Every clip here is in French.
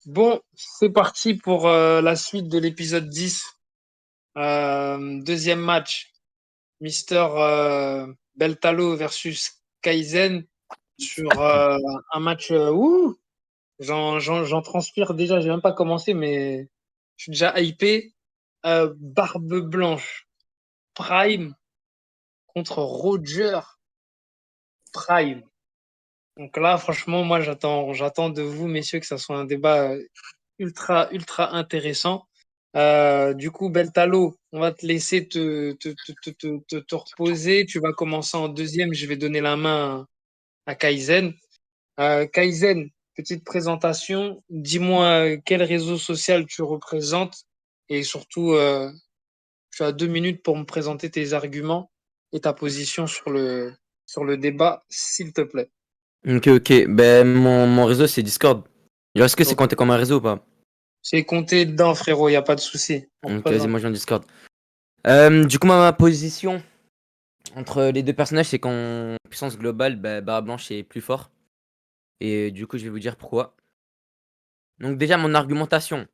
Bon, c'est parti pour la suite de l'épisode 10. Deuxième match, Mister Beltalo versus Kaizen sur un match où j'en transpire déjà, j'ai même pas commencé, mais je suis déjà hypé. Barbe Blanche, Prime contre Roger Prime. Donc là, franchement, moi, j'attends de vous, messieurs, que ça soit un débat ultra intéressant. Du coup, Beltalo, on va te laisser te reposer. Tu vas commencer en deuxième. Je vais donner la main à Kaizen. Kaizen, petite présentation. Dis-moi quel réseau social tu représentes et surtout, tu as 2 minutes pour me présenter tes arguments et ta position sur le débat, s'il te plaît. Ok, ok. Ben, mon réseau, c'est Discord. Genre, est-ce que c'est Ok. compté comme un réseau ou pas? C'est compté dedans, frérot, il n'y a pas de souci. On Ok, vas-y, représente. moi, je viens de Discord. Du coup, ma position entre les deux personnages, c'est qu'en puissance globale, Barre Blanche est plus fort. Et du coup, je vais vous dire pourquoi. Donc, déjà, mon argumentation.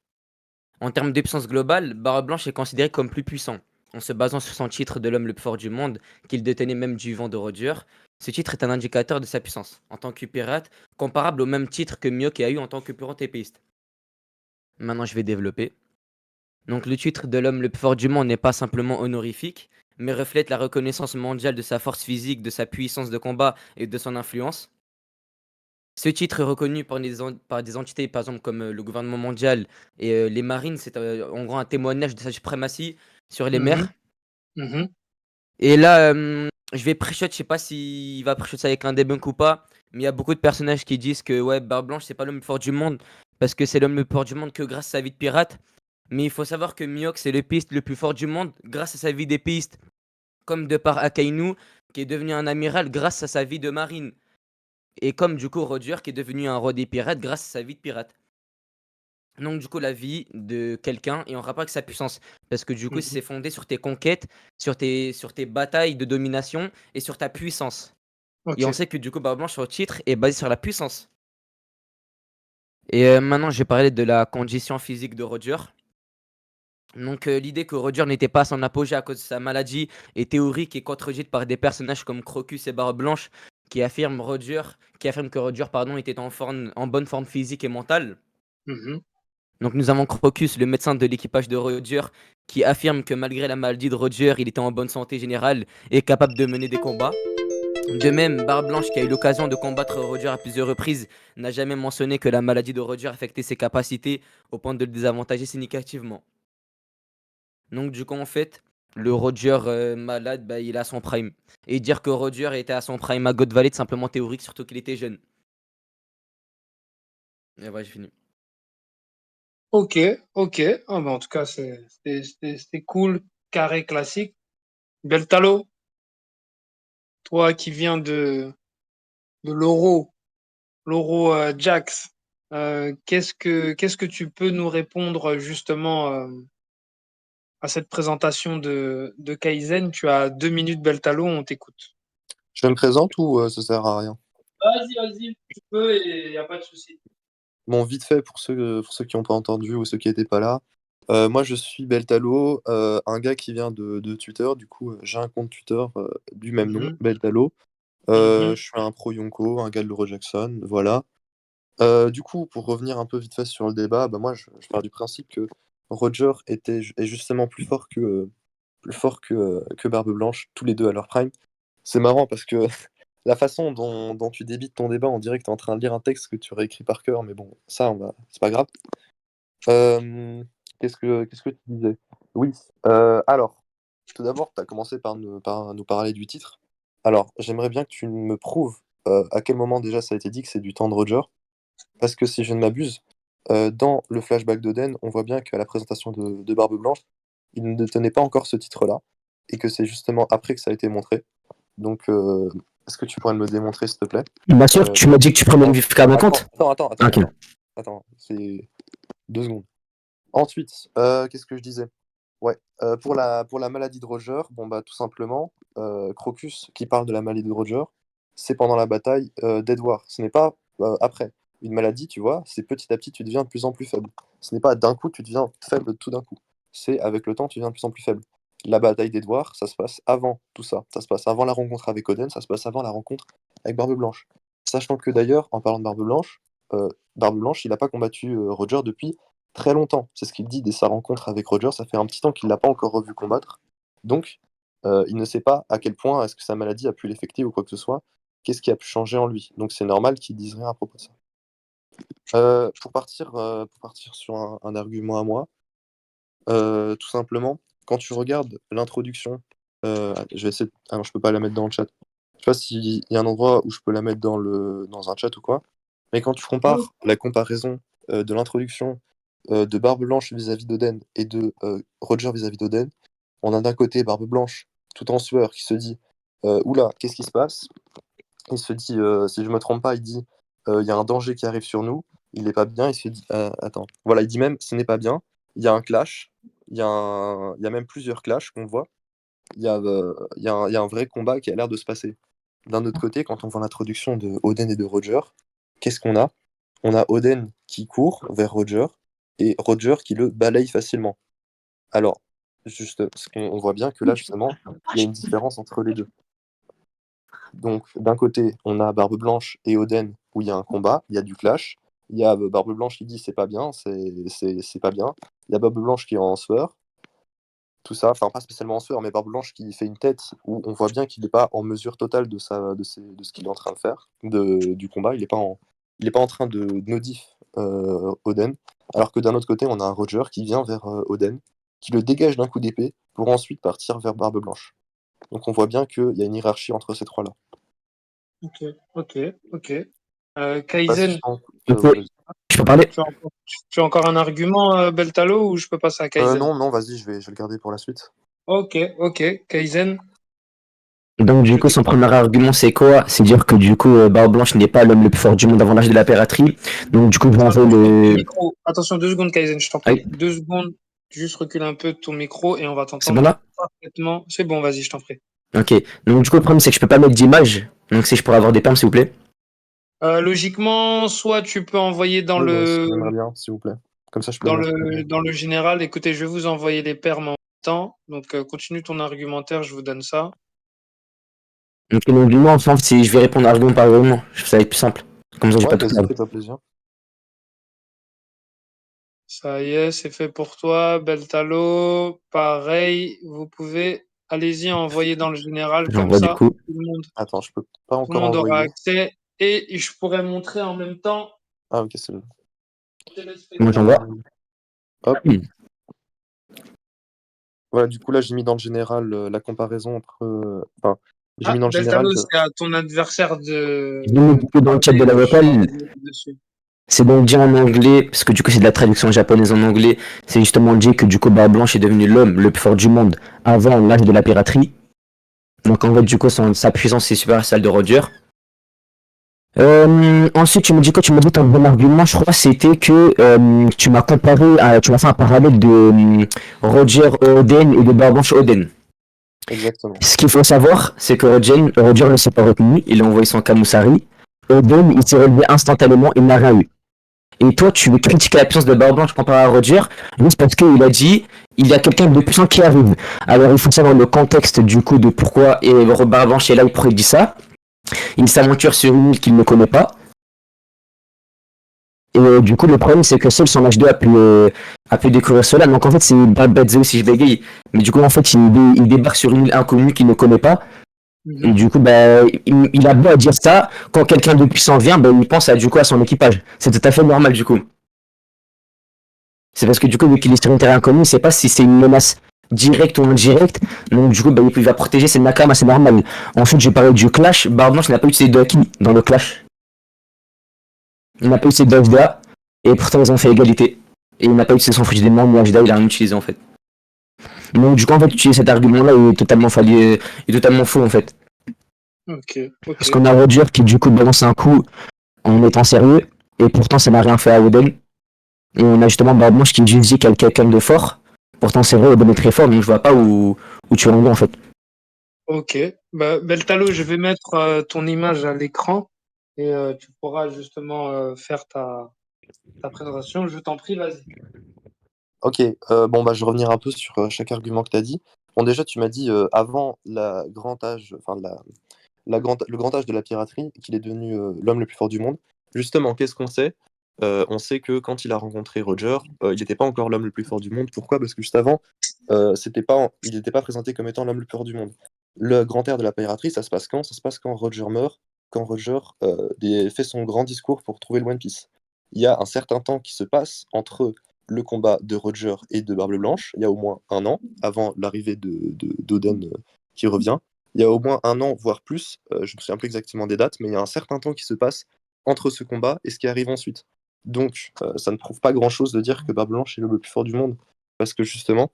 En termes de puissance globale, Barre Blanche est considéré comme plus puissant. En se basant sur son titre de l'homme le plus fort du monde, qu'il détenait même du vent de Roger, ce titre est un indicateur de sa puissance, en tant que pirate, comparable au même titre que Mioc a eu en tant que purant épéiste. Maintenant, je vais développer. Donc le titre de l'homme le plus fort du monde n'est pas simplement honorifique, mais reflète la reconnaissance mondiale de sa force physique, de sa puissance de combat et de son influence. Ce titre est reconnu par des entités, par exemple comme le gouvernement mondial et les marines, c'est en gros un témoignage de sa suprématie sur les Mhm, mers. mhm. Et là, je vais pré-shot, je sais pas s'il va pré-shot ça avec un debunk ou pas, mais il y a beaucoup de personnages qui disent que ouais, Barbe Blanche, c'est pas l'homme le plus fort du monde, parce que c'est l'homme le plus fort du monde que grâce à sa vie de pirate. Mais il faut savoir que Mihawk, c'est le piste le plus fort du monde grâce à sa vie d'épéiste, comme de par Akainu, qui est devenu un amiral grâce à sa vie de marine. Et comme du coup Roger, qui est devenu un roi des pirates grâce à sa vie de pirate. Donc du coup, la vie de quelqu'un est en rapport avec sa puissance. Parce que du coup, Mhm. c'est fondé sur tes conquêtes, sur tes batailles de domination et sur ta puissance. Et on Ok. sait que du coup, Barbe Blanche, sur le titre, est basé sur la puissance. Et maintenant, je vais parler de la condition physique de Roger. Donc l'idée que Roger n'était pas à son apogée à cause de sa maladie est théorique et contredite par des personnages comme Crocus et Barbe Blanche qui affirment que Roger pardon, était en bonne forme physique et mentale. Mhm. Donc nous avons Crocus, le médecin de l'équipage de Roger, qui affirme que malgré la maladie de Roger, il était en bonne santé générale et capable de mener des combats. De même, Barbe Blanche, qui a eu l'occasion de combattre Roger à plusieurs reprises, n'a jamais mentionné que la maladie de Roger affectait ses capacités au point de le désavantager significativement. Donc du coup, en fait, le Roger malade, il a son prime. Et dire que Roger était à son prime à God Valley, est simplement théorique, surtout qu'il était jeune. Et voilà, j'ai fini. Ok, ok. Ah, bah, en tout cas, c'était cool, carré, classique. Beltalo, toi qui viens de l'Euro Jax, qu'est-ce que tu peux nous répondre justement à cette présentation de Kaizen? Tu as 2 minutes, Beltalo, on t'écoute. Je me présente ou ça sert à rien? Vas-y, tu peux et il n'y a pas de souci. Bon, vite fait pour ceux qui n'ont pas entendu ou ceux qui n'étaient pas là. Moi, je suis Beltalo, un gars qui vient de Twitter. Du coup, j'ai un compte Twitter du même nom, Mhm, Beltalo. mhm, Je suis un pro Yonko, un gars de l'Euro Jackson, voilà. Du coup, pour revenir un peu vite fait sur le débat, bah moi, je pars du principe que Roger est justement plus fort que Barbe Blanche, tous les deux à leur prime. C'est marrant parce que la façon dont tu débites ton débat, on dirait que tu es en train de lire un texte que tu aurais écrit par cœur, mais bon, ça, c'est pas grave. Euh, qu'est-ce que tu disais? Oui, alors, tout d'abord, tu as commencé par nous parler du titre. Alors, j'aimerais bien que tu me prouves à quel moment déjà ça a été dit que c'est du temps de Roger, parce que si je ne m'abuse, dans le flashback d'Oden, on voit bien qu'à la présentation de Barbe Blanche, il ne tenait pas encore ce titre-là, et que c'est justement après que ça a été montré. Donc, est-ce que tu pourrais me le démontrer, s'il te plaît? Bien sûr, Euh, tu m'as dit que tu prenais une en- vif à mon attends, compte. attends, attends, attends, Ok. attends. Attends, c'est 2 secondes. Ensuite, qu'est-ce que je disais? Ouais, pour la maladie de Roger, bon bah tout simplement, Crocus qui parle de la maladie de Roger, c'est pendant la bataille d'Edward. Ce n'est pas après. Une maladie, tu vois, c'est petit à petit, tu deviens de plus en plus faible. Ce n'est pas d'un coup, tu deviens faible tout d'un coup. C'est avec le temps, tu deviens de plus en plus faible. La bataille d'Edouard, ça se passe avant tout ça. Ça se passe avant la rencontre avec Oden, ça se passe avant la rencontre avec Barbe Blanche. Sachant que d'ailleurs, en parlant de Barbe Blanche, il n'a pas combattu Roger depuis très longtemps. C'est ce qu'il dit dès sa rencontre avec Roger. Ça fait un petit temps qu'il ne l'a pas encore revu combattre. Donc, il ne sait pas à quel point est-ce que sa maladie a pu l'affecter ou quoi que ce soit. Qu'est-ce qui a pu changer en lui. Donc, c'est normal qu'il dise rien à propos de ça. Pour partir sur un argument à moi, tout simplement, quand tu regardes l'introduction, je vais essayer alors je peux pas la mettre dans le chat. Je sais pas s'il y a un endroit où je peux la mettre dans un chat ou quoi, mais quand tu compares la comparaison, de l'introduction, de Barbe Blanche vis-à-vis d'Oden et de, Roger vis-à-vis d'Oden, on a d'un côté Barbe Blanche, tout en sueur, qui se dit: «Ouh là, qu'est-ce qui se passe?» Il se dit, si je me trompe pas, il dit, «Il y a un danger qui arrive sur nous». Il est pas bien, il se dit attends, voilà, il dit même: «Ce n'est pas bien, il y a un clash». Il y a même plusieurs clashs qu'on voit. Il y a un vrai combat qui a l'air de se passer. D'un autre côté, quand on voit l'introduction de Oden et de Roger, qu'est-ce qu'on a? On a Oden qui court vers Roger et Roger qui le balaye facilement. Alors, juste, parce qu'on voit bien que là, justement, il y a une différence entre les 2. Donc, d'un côté, on a Barbe Blanche et Oden où il y a un combat, il y a du clash. Il y a Barbe Blanche qui dit c'est pas bien, c'est pas bien. Il y a Barbe Blanche qui est en sueur, tout ça, enfin pas spécialement en sueur, mais Barbe Blanche qui fait une tête où on voit bien qu'il n'est pas en mesure totale de ce qu'il est en train de faire, du combat. Il est pas en train de nodif Oden. Alors que d'un autre côté, on a un Roger qui vient vers Oden, qui le dégage d'un coup d'épée pour ensuite partir vers Barbe Blanche. Donc on voit bien qu'il y a une hiérarchie entre ces trois-là. Ok. Pas si je Kaizen, pense. Ok, Vas-y. je peux parler? tu as encore un argument, Beltalo, ou je peux passer à Kaizen? Non, vas-y, je vais le garder pour la suite. Ok. Kaizen, Donc du je coup, son t'écoute. premier argument, c'est quoi? C'est dire que du coup, Barbe Blanche n'est pas l'homme le plus fort du monde avant l'âge de la piraterie. Donc du coup, je vais envoyer Attention, ton le... micro. Attention, 2 secondes, Kaizen, je t'en Ah prie. oui, 2 secondes, juste recule un peu ton micro et on va c'est bon t'entendre là? parfaitement. C'est bon, vas-y, je t'en prie. Ok. Donc du coup, le problème, c'est que je peux pas mettre d'image. Donc si je pourrais avoir des perms, s'il vous plaît. Logiquement, soit tu peux envoyer Oui, j'aimerais bien, s'il vous plaît. Comme ça, je peux le mettre. dans le général. Écoutez, je vais vous envoyer les permes en même temps. Donc, continue ton argumentaire, je vous donne ça. Donc du moins, enfin, si je vais répondre argument par argument, ça va être plus simple. Comme ça, j'ai Ouais, pas tout vas-y, perdu. fais-toi plaisir. Ça y est, c'est fait pour toi. Beltalo, pareil, vous pouvez, allez-y, envoyer dans le général comme J'envoie du ça. coup. Attends, je peux pas Tout le encore monde aura envoyer. accès. Et je pourrais montrer en même temps Ah, ok, c'est bon. au Moi, téléspectateur. j'envoie. Hop, Hmm. voilà, du coup, là, j'ai mis dans le général la comparaison entre. Enfin, j'ai mis Ah, dans le général. Beltalo, c'est à ton adversaire Je vais mettre du coup dans le chat parler de la de vocale. dessus. C'est donc dit en anglais, parce que du coup c'est de la traduction japonaise en anglais, c'est justement dit que du coup Barbe Blanche est devenu l'homme le plus fort du monde avant l'âge de la piraterie. Donc en fait du coup sa puissance est supérieure à celle de Roger. Ensuite tu me dis quoi? Tu me dis ton bon argument, je crois c'était que tu m'as fait un parallèle de Roger Oden et de Barbe Blanche Oden. Exactement. Ce qu'il faut savoir, c'est que Roger ne s'est pas retenu, il a envoyé son Kamusari. Oden il s'est relevé instantanément, il n'a rien eu. Et toi, tu veux critiquer la puissance de Barbe Blanche comparé à Roger, juste parce qu'il a dit il y a quelqu'un de puissant qui arrive. Alors il faut savoir le contexte du coup de pourquoi Barbe Blanche est là, pourquoi il dit ça. Il s'aventure sur une île qu'il ne connaît pas. Et du coup, le problème, c'est que seul son H2 a pu découvrir cela. Donc en fait, c'est Bad Zeus si je bégaye. Mais du coup, en fait, il débarque sur une île inconnue qu'il ne connaît pas. Et Mhm. du coup, bah, il a beau à dire ça, quand quelqu'un de puissant vient, bah, il pense du coup à son équipage. C'est tout à fait normal du coup. C'est parce que du coup, vu qu'il est sur une terre inconnue, il ne sait pas si c'est une menace directe ou indirecte. Donc du coup, bah, il va protéger ses Nakama, c'est normal. Ensuite, j'ai parlé du clash. Barbe Blanche n'a pas utilisé de Haki dans le clash. Il n'a pas utilisé de FDA. Et pourtant, ils ont fait égalité. Et il n'a pas utilisé son fruit des membres, mais FDA, il a rien utilisé en fait. Donc du coup, en fait, utiliser cet argument-là est totalement faux en fait. Ok. Parce qu'on a Roger qui du coup balance un coup en étant sérieux. Et pourtant, ça n'a rien fait à Oden. Et on a justement Barbe Blanche qui dit quelqu'un de fort. Pourtant, c'est vrai, Oden est très fort, donc je vois pas où tu en es en fait. Ok. Bah, Beltalo, je vais mettre ton image à l'écran. et tu pourras justement faire ta présentation. Je t'en prie, vas-y. Ok, bon, bah, je vais revenir un peu sur chaque argument que tu as dit. Bon, déjà, tu m'as dit avant la grand âge, enfin, le grand âge de la piraterie, qu'il est devenu l'homme le plus fort du monde. Justement, qu'est-ce qu'on sait? On sait que quand il a rencontré Roger, il n'était pas encore l'homme le plus fort du monde. Pourquoi? Parce que juste avant, il n'était pas présenté comme étant l'homme le plus fort du monde. Le grand ère de la piraterie, ça se passe quand? Ça se passe quand Roger meurt, quand Roger fait son grand discours pour trouver le One Piece. Il y a un certain temps qui se passe entre le combat de Roger et de Barbe Blanche. Il y a au moins un an, avant l'arrivée d'Oden qui revient. Il y a au moins un an, voire plus, je ne me souviens plus exactement des dates, mais il y a un certain temps qui se passe entre ce combat et ce qui arrive ensuite. Donc, ça ne prouve pas grand-chose de dire que Barbe Blanche est le plus fort du monde, parce que justement,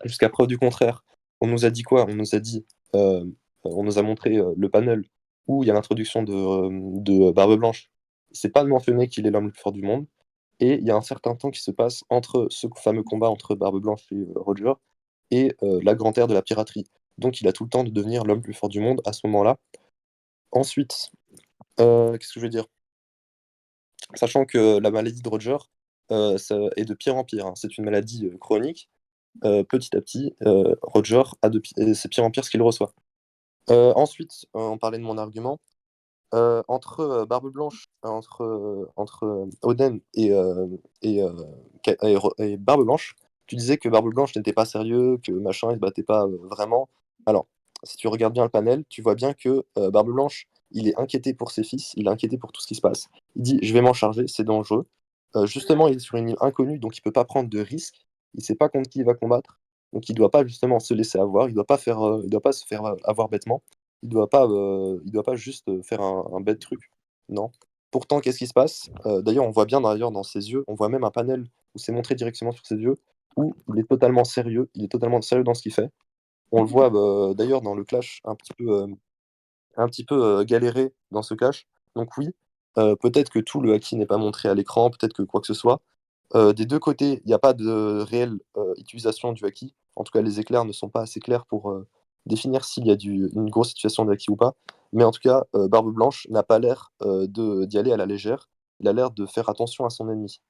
jusqu'à preuve du contraire, on nous a dit quoi? On nous a montré le panel où il y a l'introduction de Barbe Blanche. C'est pas mentionné qu'il est l'homme le plus fort du monde, et il y a un certain temps qui se passe entre ce fameux combat entre Barbe Blanche et Roger et la grande ère de la piraterie. Donc il a tout le temps de devenir l'homme le plus fort du monde à ce moment-là. Ensuite, qu'est-ce que je veux dire? Sachant que la maladie de Roger ça est de pire en pire, hein. C'est une maladie chronique. Petit à petit, Roger c'est pire en pire ce qu'il reçoit. Ensuite, on parlait de mon argument. Entre Barbe Blanche, entre Oden et Barbe Blanche, tu disais que Barbe Blanche n'était pas sérieux, que machin, il se battait pas vraiment. Alors, si tu regardes bien le panel, tu vois bien que Barbe Blanche, il est inquiété pour ses fils, il est inquiété pour tout ce qui se passe. Il dit, je vais m'en charger, c'est dangereux. Justement, il est sur une île inconnue, donc il peut pas prendre de risques. Il sait pas contre qui il va combattre, donc il doit pas justement se laisser avoir. Il doit pas se faire avoir bêtement. Il doit pas juste faire un bête truc. Non. Pourtant, qu'est-ce qui se passe? D'ailleurs, on voit bien d'ailleurs dans ses yeux, on voit même un panel où c'est montré directement sur ses yeux, où il est totalement sérieux, il est totalement sérieux dans ce qu'il fait. On le voit d'ailleurs dans le clash un petit peu galérer dans ce clash. Donc oui, peut-être que tout le haki n'est pas montré à l'écran, peut-être que quoi que ce soit. Des deux côtés, il n'y a pas de réelle utilisation du haki. En tout cas, les éclairs ne sont pas assez clairs pour définir s'il y a une grosse situation de haki ou pas. Mais en tout cas, Barbe Blanche n'a pas l'air d'y aller à la légère. Il a l'air de faire attention à son ennemi.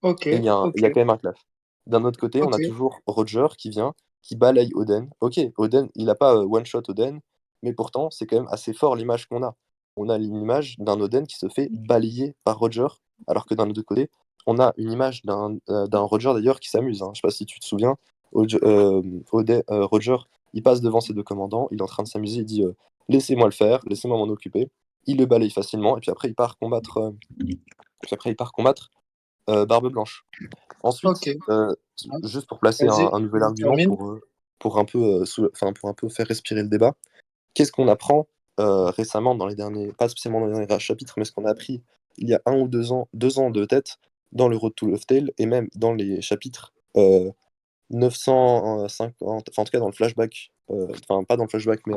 Ok, Et il ok, y a quand même un clash. D'un autre côté, on ok, a toujours Roger qui vient, qui balaye Oden. Ok, Oden, il n'a pas one-shot Oden, mais pourtant, c'est quand même assez fort l'image qu'on a. On a l'image d'un Oden qui se fait balayer par Roger, alors que d'un autre côté, on a une image d'un Roger d'ailleurs qui s'amuse, hein. Je sais pas si tu te souviens, Roger, il passe devant ses deux commandants, il est en train de s'amuser, il dit laissez-moi le faire, laissez-moi m'en occuper. Il le balaye facilement, et puis après, il part combattre Barbe Blanche. ok. Ensuite, Ouais, juste pour placer vas-y, un nouvel vas-y, argument termine. pour un peu faire respirer le débat, qu'est-ce qu'on apprend récemment dans les derniers, pas spécialement dans les derniers chapitres, mais ce qu'on a appris il y a 2 ans de tête dans le Road to Love Tale et même dans les chapitres 950, enfin en tout cas dans le flashback, enfin pas dans le flashback, mais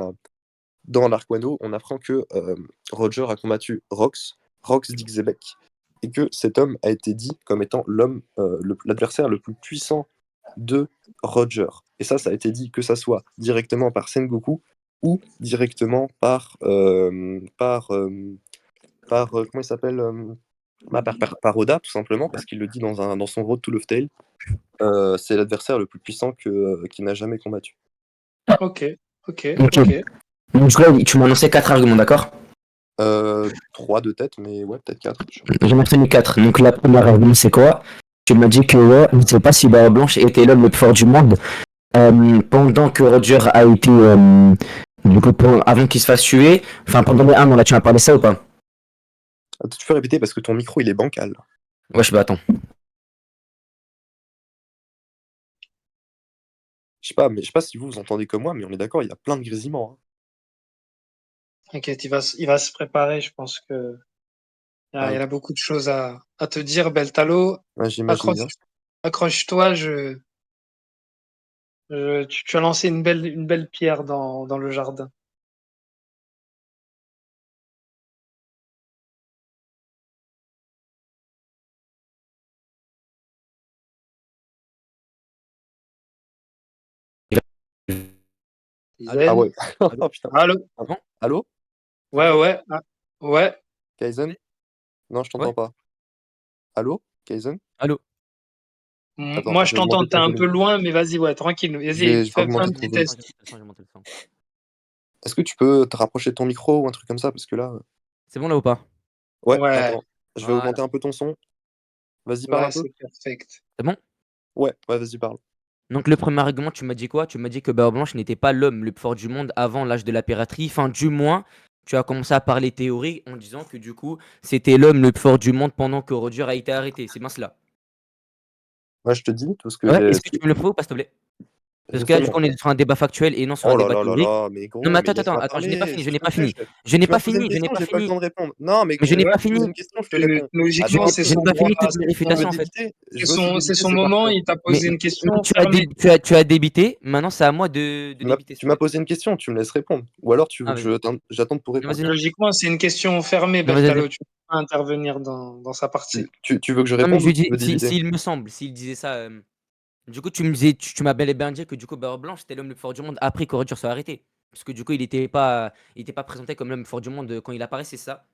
dans l'arc Wano, on apprend que Roger a combattu Rox d'Ixebec, et que cet homme a été dit comme étant l'adversaire le plus puissant de Roger. Et ça a été dit que ça soit directement par Sengoku ou directement comment il s'appelle par Oda, tout simplement, parce qu'il le dit dans son Road to Love Tale. C'est l'adversaire le plus puissant qu'il n'a jamais combattu. Ok, ok, Ok. ok. Donc, tu m'as annoncé 4 arguments, d'accord? 3 de tête, mais ouais, peut-être 4. J'en ai retenu 4. Donc, la première argument, c'est quoi? Tu m'as dit que, ouais, je ne sais pas si Barbe Blanche était l'homme le plus fort du monde pendant que Roger a été. Du coup, avant qu'il se fasse tuer. Enfin, pendant les 1 an, là, tu m'as parlé de ça ou pas? Tu peux répéter parce que ton micro il est bancal. Ouais, je sais pas, attends. Je sais pas si vous entendez comme moi, mais on est d'accord, il y a plein de grésillements, hein. T'inquiète, il va se préparer. Je pense que Ah, il y ok. a beaucoup de choses à te dire, Beltalo. Ouais, j'imagine Accroche, bien. accroche-toi. Tu as lancé une belle pierre dans le jardin. Allô? Ah Zen. ouais. Allô? Oh putain. Allô? Allô? Ouais, ouais. Ah, ouais. Kaizen? Non, je Ouais? t'entends pas. Allô? Kaizen? Allô? Attends, Moi, je je vais augmenter t'entends, t'es ton un peu volume. loin, mais vas-y, ouais, tranquille. Vas-y, Je vais fais un augmenter ton petit J'ai monté le volume. son, test. j'ai monté le son. Est-ce que tu peux te rapprocher de ton micro ou un truc comme ça? Parce que là, C'est bon là ou pas? ouais, Ouais, attends, je vais Voilà. augmenter un peu ton son. Vas-y, parle là, un peu. c'est perfect. C'est bon? Ouais, ouais, vas-y, parle. Donc le premier argument, tu m'as dit quoi? Tu m'as dit que Barbe Blanche n'était pas l'homme le plus fort du monde avant l'âge de la piraterie. Enfin, du moins, tu as commencé à parler théorie en disant que du coup, c'était l'homme le plus fort du monde pendant que Roger a été arrêté. C'est bien cela. Moi, je te dis tout ce que Ouais, j'ai. est-ce que tu me le prouves, pas, s'il te plaît? Parce que là, du coup, Justement. on est sur un débat factuel et non sur un Oh là débat là là théorique. là, mais Non, mais gros, mais attends, attends, laisse-moi attends, je n'ai pas parler, fini, je s'il n'ai te pas plaît, fini. chef. Je n'ai Tu pas m'as posé une fini, je n'ai question, pas j'ai pas le fini. temps de répondre. Non, mais Mais je gros, n'ai pas tu me poses fini. une question, je te réponds. Je Logiquement, Attends, c'est je n'ai son pas fini droit, toutes mes tu veux réfutations, en fait. débiter? Je veux aussi c'est débiter, son c'est moment. parfait. Il t'a Mais, posé une mais question, fermée. tu as débité. Maintenant, c'est à moi de débiter, s'il Tu te m'as plaît. posé une question, tu me laisses répondre. Ou alors tu veux Ah, que vas-y. j'attende pour Non, répondre. vas-y, non. Logiquement, c'est une question fermée, Non, vas-y, vas-y. Beltalo. Tu peux pas intervenir dans sa partie. Tu veux que je Non, mais réponde je ou lui tu dis, veux débiter? s'il me semble, s'il disait ça, du coup, tu me disais, tu m'as bel et bien dit que du coup, Barbe Blanche, c'était l'homme le plus fort du monde après que Roger soit arrêté. Parce que du coup, il était pas présenté comme l'homme le plus fort du monde quand il apparaît, c'est ça?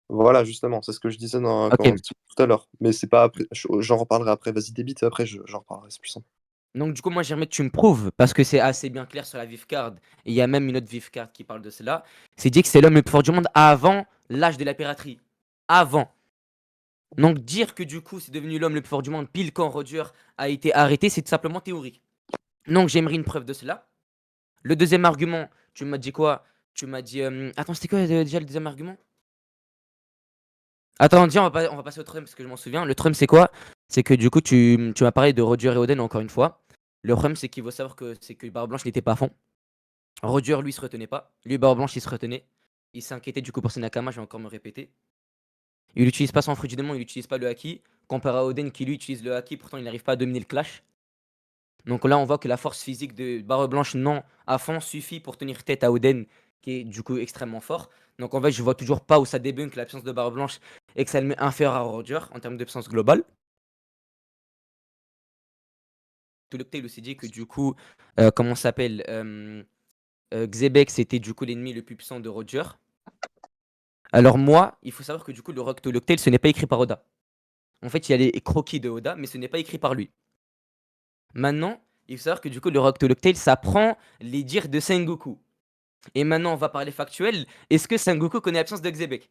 Voilà, justement, c'est ce que je disais Ok. tout à l'heure. Mais c'est pas après, j'en reparlerai après. Vas-y, débite, après j'en reparlerai, c'est plus simple. Donc, du coup, moi, j'aimerais que tu me prouves, parce que c'est assez bien clair sur la VIF card, et il y a même une autre VIF card qui parle de cela. C'est dit que c'est l'homme le plus fort du monde avant l'âge de la piraterie. Avant. Donc, dire que du coup, c'est devenu l'homme le plus fort du monde pile quand Roger a été arrêté, c'est tout simplement théorique. Donc, j'aimerais une preuve de cela. Le deuxième argument, tu m'as dit quoi? Tu m'as dit. Attends, c'était quoi déjà le deuxième argument? Attends, déjà, on va passer au Trump parce que je m'en souviens. Le Trump, c'est quoi? C'est que du coup, tu m'as parlé de Roger et Oden encore une fois. Le problème, c'est qu'il faut savoir que c'est que Barbe Blanche n'était pas à fond. Roger, lui, se retenait pas. Lui, Barbe Blanche, il se retenait. Il s'inquiétait du coup pour ses Nakama, je vais encore me répéter. Il n'utilise pas son fruit du démon, il n'utilise pas le haki. Comparé à Oden qui lui utilise le haki, pourtant il n'arrive pas à dominer le clash. Donc là, on voit que la force physique de Barbe Blanche, non, à fond, suffit pour tenir tête à Oden, qui est du coup extrêmement fort. Donc en fait, je vois toujours pas où ça débunk la puissance de Barbe Blanche et que ça le met inférieur à Roger en termes de puissance globale. Tout le Tail aussi dit que du coup, comment ça s'appelle Xebec, c'était du coup l'ennemi le plus puissant de Roger. Alors moi, il faut savoir que du coup, le Rock to Tail, ce n'est pas écrit par Oda. En fait, il y a les croquis de Oda, mais ce n'est pas écrit par lui. Maintenant, il faut savoir que du coup, le Rock to Tail, ça prend les dires de Sengoku. Et maintenant, on va parler factuel. Est-ce que Sengoku connaît l'absence de Xebec?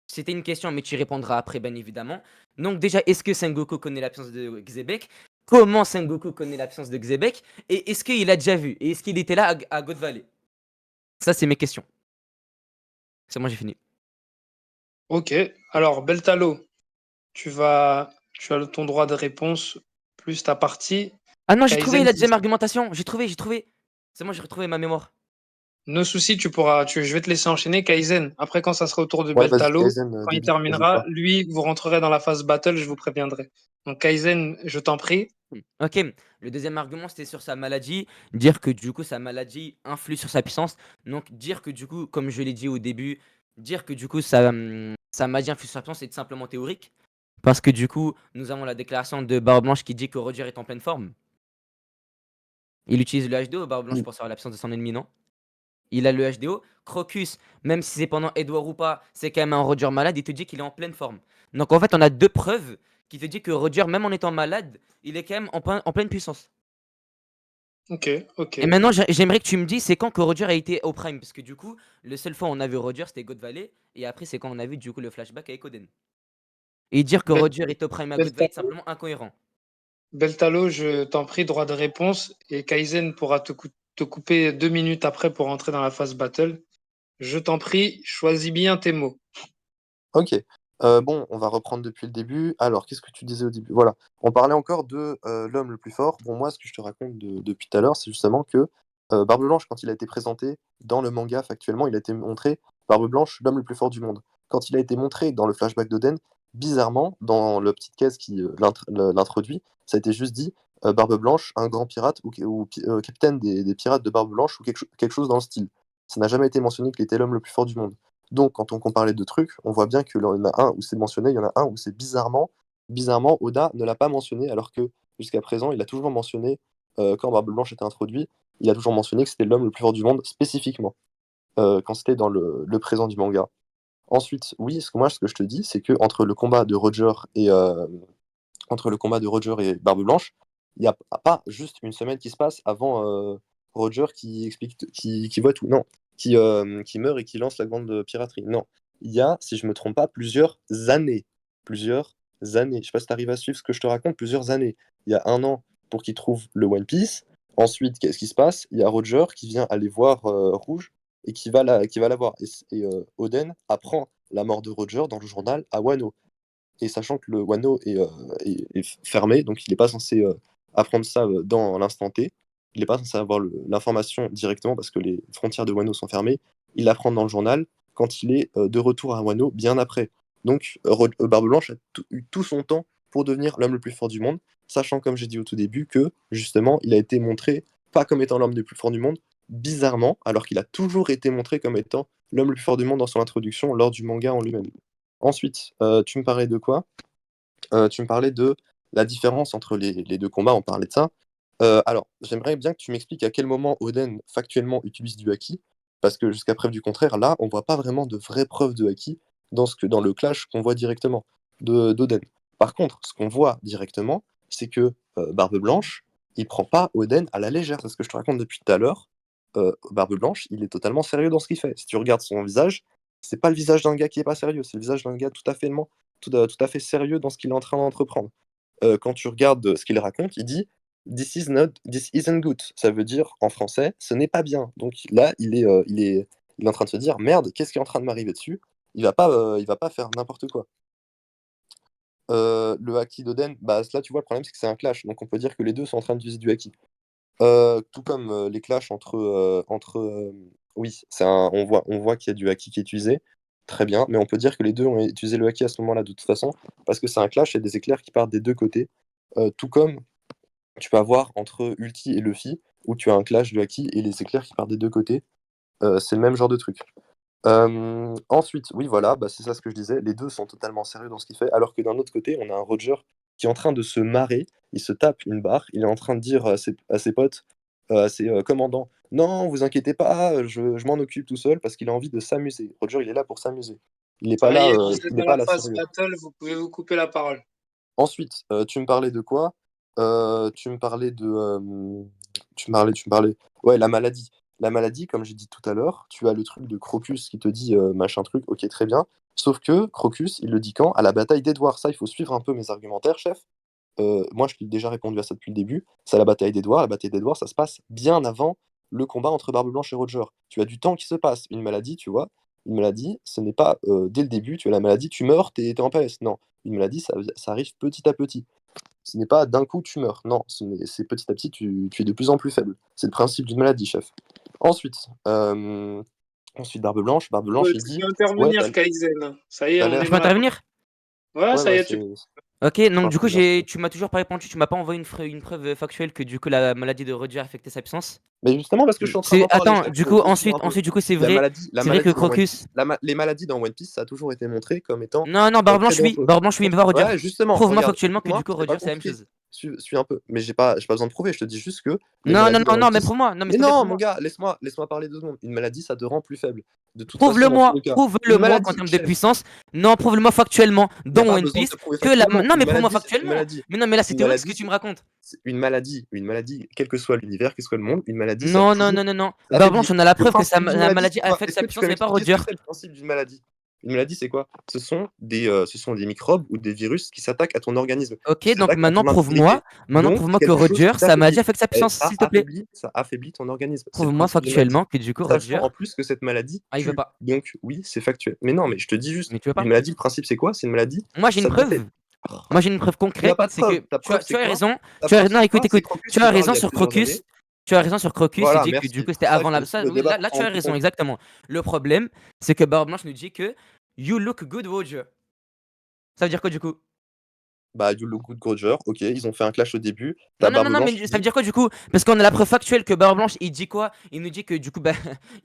C'était une question, mais tu y répondras après, bien évidemment. Donc déjà, est-ce que Sengoku connaît l'absence de Xebec? Comment Sengoku connaît l'absence de Xebec? Et est-ce qu'il a déjà vu? Et est-ce qu'il était là à God Valley? Ça, c'est mes questions. C'est moi, j'ai fini. Ok. Alors, Beltalo, tu as ton droit de réponse plus ta partie. Ah non, j'ai trouvé Kaizen, la deuxième argumentation. J'ai trouvé. C'est moi, j'ai retrouvé ma mémoire. no souci, je vais te laisser enchaîner. Kaizen, après, quand ça sera au tour de Ouais, vas-y, Beltalo, Kaizen, quand il débite, n'hésite terminera, pas. lui, vous rentrerez dans la phase battle, je vous préviendrai. Donc, Kaizen, je t'en prie. Ok, le deuxième argument c'était sur sa maladie, dire que du coup sa maladie influe sur sa puissance. Donc dire que du coup, comme je l'ai dit au début, dire que du coup sa maladie influe sur sa puissance c'est simplement théorique. Parce que du coup, nous avons la déclaration de Barbe Blanche qui dit que Roger est en pleine forme. Il utilise le HDO, Barbe Blanche, pour savoir l'absence de son ennemi, non? Il a le HDO. Crocus, même si c'est pendant Edouard ou pas, c'est quand même un Roger malade, il te dit qu'il est en pleine forme. Donc en fait, on a deux preuves qui te disent que Roger, même en étant malade, il est quand même en pleine puissance. Ok, ok. Et maintenant, j'aimerais que tu me dises, c'est quand que Roger a été au prime? Parce que du coup, le seul fois où on a vu Roger, c'était God Valley. Et après, c'est quand on a vu du coup le flashback avec Oden. Et dire que Bel- Roger est au prime à God Valley, c'est Beltalo, simplement incohérent. Beltalo, je t'en prie, droit de réponse. Et Kaizen pourra te couper 2 minutes après pour entrer dans la phase battle. Je t'en prie, choisis bien tes mots. Ok. Bon, on va reprendre depuis le début. Alors, qu'est-ce que tu disais au début? Voilà. On parlait encore de l'homme le plus fort. Bon, moi, ce que je te raconte depuis tout à l'heure, c'est justement que Barbe Blanche, quand il a été présenté dans le manga factuellement, il a été montré Barbe Blanche, l'homme le plus fort du monde. Quand il a été montré dans le flashback d'Oden, bizarrement, dans le petite case qui l'introduit, ça a été juste dit Barbe Blanche, un grand pirate ou capitaine des pirates de Barbe Blanche ou quelque chose dans le style. Ça n'a jamais été mentionné qu'il était l'homme le plus fort du monde. Donc, quand on compare les deux trucs, on voit bien qu'il y en a un où c'est mentionné, il y en a un où c'est bizarrement, Oda ne l'a pas mentionné, alors que jusqu'à présent, il a toujours mentionné, quand Barbe Blanche était introduit, il a toujours mentionné que c'était l'homme le plus fort du monde spécifiquement, quand c'était dans le présent du manga. Ensuite, oui, ce que je te dis, c'est que entre le combat de Roger et Barbe Blanche, il n'y a pas juste une semaine qui se passe avant Roger qui explique, qui voit tout. Non, qui meurt et qui lance la grande piraterie. Non, il y a, si je me trompe pas, plusieurs années. Plusieurs années. Je sais pas si tu arrives à suivre ce que je te raconte, plusieurs années. Il y a 1 an pour qu'il trouve le One Piece. Ensuite, qu'est-ce qui se passe? Il y a Roger qui vient aller voir Rouge et qui va la voir. Et Oden apprend la mort de Roger dans le journal à Wano. Et sachant que le Wano est fermé, donc il n'est pas censé apprendre ça dans l'instant T. Il n'est pas censé avoir l'information directement parce que les frontières de Wano sont fermées. Il l'apprend dans le journal quand il est de retour à Wano bien après. Donc Barbe Blanche a eu tout son temps pour devenir l'homme le plus fort du monde, sachant, comme j'ai dit au tout début, que justement il a été montré pas comme étant l'homme le plus fort du monde, bizarrement, alors qu'il a toujours été montré comme étant l'homme le plus fort du monde dans son introduction lors du manga en lui-même. Ensuite, tu me parlais de quoi? Tu me parlais de la différence entre les 2 combats, on parlait de ça. Alors, j'aimerais bien que tu m'expliques à quel moment Oden factuellement utilise du haki, parce que jusqu'à preuve du contraire, là, on voit pas vraiment de vraies preuves de haki dans le clash qu'on voit directement d'Oden. Par contre, ce qu'on voit directement, c'est que Barbe Blanche, il prend pas Oden à la légère. C'est ce que je te raconte depuis tout à l'heure. Barbe Blanche, il est totalement sérieux dans ce qu'il fait. Si tu regardes son visage, c'est pas le visage d'un gars qui est pas sérieux, c'est le visage d'un gars tout à fait sérieux dans ce qu'il est en train d'entreprendre. Quand tu regardes ce qu'il raconte, il dit This isn't good. Ça veut dire en français, ce n'est pas bien. Donc là, il est en train de se dire merde, qu'est-ce qui est en train de m'arriver dessus? Il va pas faire n'importe quoi. Le haki d'Oden, bah là tu vois, le problème c'est que c'est un clash, donc on peut dire que les deux sont en train d'utiliser du haki. Tout comme les clashs oui, on voit qu'il y a du haki qui est utilisé, très bien, mais on peut dire que les deux ont utilisé le haki à ce moment-là de toute façon, parce que c'est un clash, il y a des éclairs qui partent des deux côtés, tout comme tu peux avoir entre Ulti et Luffy, où tu as un clash de haki et les éclairs qui partent des deux côtés, c'est le même genre de truc. Ensuite, oui, voilà, bah, c'est ça ce que je disais, les deux sont totalement sérieux dans ce qu'il fait, alors que d'un autre côté, on a un Roger qui est en train de se marrer, il se tape une barre, il est en train de dire à ses potes, à ses commandants, non, vous inquiétez pas, je m'en occupe tout seul parce qu'il a envie de s'amuser. Roger, il est là pour s'amuser. Il n'est pas Ça y là, est, vous êtes il n'est dans pas la là phase sérieux. battle, vous pouvez vous couper la parole. Ensuite, tu me parlais de quoi? Tu me parlais de, tu me parlais ouais, la maladie. La maladie, comme j'ai dit tout à l'heure, tu as le truc de Crocus qui te dit, machin truc, OK, très bien. Sauf que Crocus, il le dit quand? À la bataille d'Edward. Ça, il faut suivre un peu mes argumentaires, chef. Moi, je t'ai déjà répondu à ça depuis le début. C'est la bataille d'Edward. La bataille d'Edward, ça se passe bien avant le combat entre Barbe Blanche et Roger. Tu as du temps qui se passe. Une maladie, tu vois? Une maladie, ce n'est pas, dès le début, tu as la maladie, tu meurs, tu es en PLS. Non, une maladie, ça arrive petit à petit. Ce n'est pas d'un coup tu meurs, non, c'est petit à petit, tu es de plus en plus faible. C'est le principe d'une maladie, chef. Ensuite, Barbe Blanche, il Tu dit, peux ouais, intervenir, Kaizen. Ça y est, t'as on l'air, est Je peux dans la... intervenir? Ouais, ouais, ça y ouais, est, tu... Ok, donc du coup, bien sûr. tu m'as toujours pas répondu, tu m'as pas envoyé une preuve factuelle que du coup la maladie de Roger affectait sa puissance. Mais justement, parce que je suis en train d'en parler, Attends, chef, du coup, laisse-moi un peu. du coup, La c'est vrai que maladie dans One Crocus. Piece, les maladies dans One Piece, ça a toujours été montré comme étant Non, non, très dangereux. Barbe Blanche, oui, mais pas Roger. Ouais, justement, Prouve-moi regarde, factuellement que écoute-moi, du coup c'est pas Roger c'est la même compliqué. chose. Suis un peu. Mais j'ai pas besoin de prouver, je te dis juste que les Non, non, maladies dans non, One non, mais Piece. prouve-moi. Non, mais Mais s'il te plaît, non, mon prouve-moi. gars, laisse-moi parler 2 secondes. Une maladie, ça te rend plus faible. De toute façon, dans tous Prouve-le-moi, les cas. Une prouve-le-moi en maladie, termes de chef, puissance. Non, prouve-le-moi factuellement il n'y a dans pas One besoin de Piece te prouver que la. factuellement. Non, Une mais prouve-moi maladie, c'est une factuellement. maladie. Mais non, mais là c'est Une théorique ce que maladie, tu me racontes. c'est une maladie, quel que soit l'univers, quel que soit le monde, une maladie, ça a Non, non, toujours non, non, non. Barbe affaibli. Blanche, on a la Le preuve que principe d'une la maladie, maladie c'est quoi? affecte Est-ce sa que tu peux puissance, mais pas m'expliquer ce que Roger. c'est le principe d'une maladie? Une maladie, c'est quoi? Ce sont des microbes ou des virus qui s'attaquent à ton organisme, Ok, qui donc s'attaquent à ton intégrité. maintenant Donc, prouve-moi que quelque chose Roger, qui sa maladie t'affaiblit. affecte sa Et puissance, s'il te plaît. ça affaiblit ton organisme. C'est le Prouve-moi principe d'une maladie. factuellement que du coup Sachant Roger. en plus que cette maladie Ah, il veut tue. pas. Donc, oui, c'est factuel. Mais non, mais je te dis juste, Mais tu veux une pas? maladie, le principe, c'est quoi? C'est une maladie, Moi j'ai une ça te fait. preuve. Moi j'ai une preuve Tu n'as concrète, pas de c'est que preuve. Ta preuve, tu c'est as quoi? raison. Ta preuve, Non, c'est écoute, quoi? C'est écoute. Crocus Tu qui as parle il raison y a sur plusieurs années. Crocus. Tu as raison sur Crocus, il Voilà, dit que du merci. coup c'était C'est ça, avant je te la. suis Ça, le oui, débat là pour tu as rendre plus raison, compte. exactement. Le problème, c'est que Barbe Blanche nous dit que You look good, Roger. Ça veut dire quoi du coup? Bah, You Look Good Roger, ok, ils ont fait un clash au début. Non, T'as non, non, Barbe non, Blanche mais qui ça veut dit. dire quoi du coup? Parce qu'on a la preuve factuelle que Barbe Blanche, il dit quoi? Il nous dit que du coup, bah,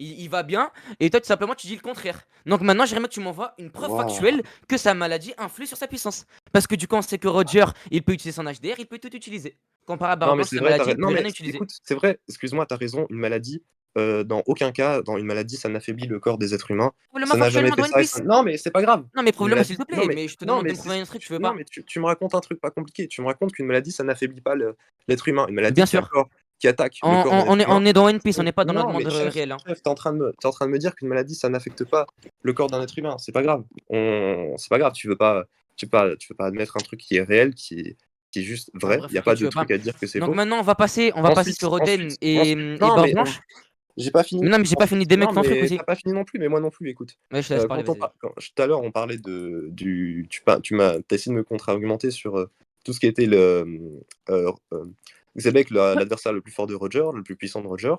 il va bien, et toi, tout simplement, tu dis le contraire. Donc maintenant, j'aimerais que tu m'envoies une preuve Waouh. factuelle que sa maladie influe sur sa puissance. Parce que du coup, on sait que Roger, il peut utiliser son HDR, il peut tout utiliser. Comparé à Non, Barbe mais Blanche, c'est sa vrai, maladie, il peut non, rien mais utiliser. écoute, c'est vrai, excuse-moi, t'as raison, une maladie, dans aucun cas, dans une maladie, ça n'affaiblit le corps des êtres humains. Prouve-le-moi Ça n'a jamais factuellement fait dans One ça et ça Piece. non, mais c'est pas grave. Non, mais Une prouve-le-moi s'il maladie te plaît, mais je te non, demande mais de me prouver un truc, tu veux non, pas? mais tu me racontes un truc pas compliqué. Tu me racontes qu'une maladie, ça n'affaiblit pas l'être humain. Une maladie Bien sûr. qui attaque le corps de l'être humain. On est dans One Piece, on n'est pas dans notre Non, mais monde chef, réel. Hein. t'es en train de me dire qu'une maladie, ça n'affecte pas le corps d'un être humain. C'est pas grave. C'est pas grave. Tu veux pas admettre un truc qui est réel, qui est juste Bon, vrai. bref, Il n'y a ok, pas tu de veux pas. truc à dire que c'est Donc faux. maintenant, on va passer sur Oden et Non, Barbe mais Blanche. j'ai pas fini. Mais non, mais j'ai pas fini d'émettre Non, ton truc mais aussi. t'as pas fini non plus, mais moi non plus, écoute. Ouais, je te laisse parler, vas-y. Tout à l'heure, on parlait t'as essayé de me contre-argumenter sur tout ce qui était Xebec, l'adversaire le plus fort de Roger, le plus puissant de Roger.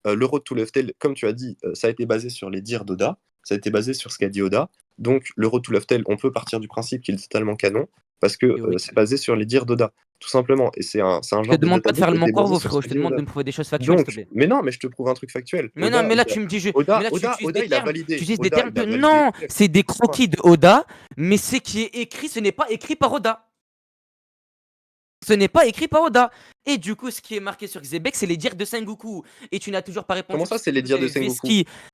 Le Road to Left Tail, comme tu as dit, ça a été basé sur les dires d'Oda, ça a été basé sur ce qu'a dit Oda. Donc, le Road to Left Tail, on peut partir du principe qu'il est totalement canon, parce que Et oui. c'est basé sur les dires d'Oda, tout simplement. Et c'est un Je genre te de demande pas de database faire qui le a mon été basé corbeau, sur frérot. ce Je qu'a te dit demande Oda. de me prouver des choses factuelles, s'il te Donc, plaît. mais non, mais je te prouve un truc factuel. Mais non, mais là, tu me dis. Mais là, tu Oda, utilises des il a termes. validé. Tu utilises des Oda, termes il a de. validé. Non, c'est des croquis de Oda, mais ce qui est écrit, ce n'est pas écrit par Oda. Ce n'est pas écrit par Oda. Et du coup, ce qui est marqué sur Xebec, c'est les dires de Sengoku. Et tu n'as toujours pas répondu. Comment ça, c'est les dires de Sengoku?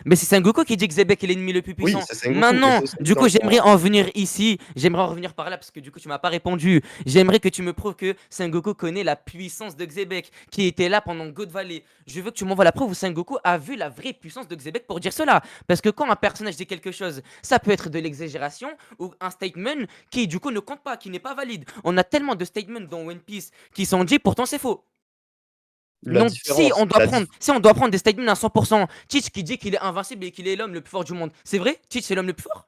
Mais c'est Sengoku qui dit que Xebec est l'ennemi le plus Oui, puissant. c'est Sengoku. Maintenant, du coup, j'aimerais en venir ici. J'aimerais en revenir par là parce que du coup, tu m'as pas répondu. J'aimerais que tu me prouves que Sengoku connaît la puissance de Xebec qui était là pendant God Valley. Je veux que tu m'envoies la preuve où Sengoku a vu la vraie puissance de Xebec pour dire cela. Parce que quand un personnage dit quelque chose, ça peut être de l'exagération ou un statement qui du coup ne compte pas, qui n'est pas valide. On a tellement de statements dans One Piece qui sont dits, pourtant c'est faux. Donc si on doit prendre des statements à 100%, Teach qui dit qu'il est invincible et qu'il est l'homme le plus fort du monde, c'est vrai? Teach c'est l'homme le plus fort?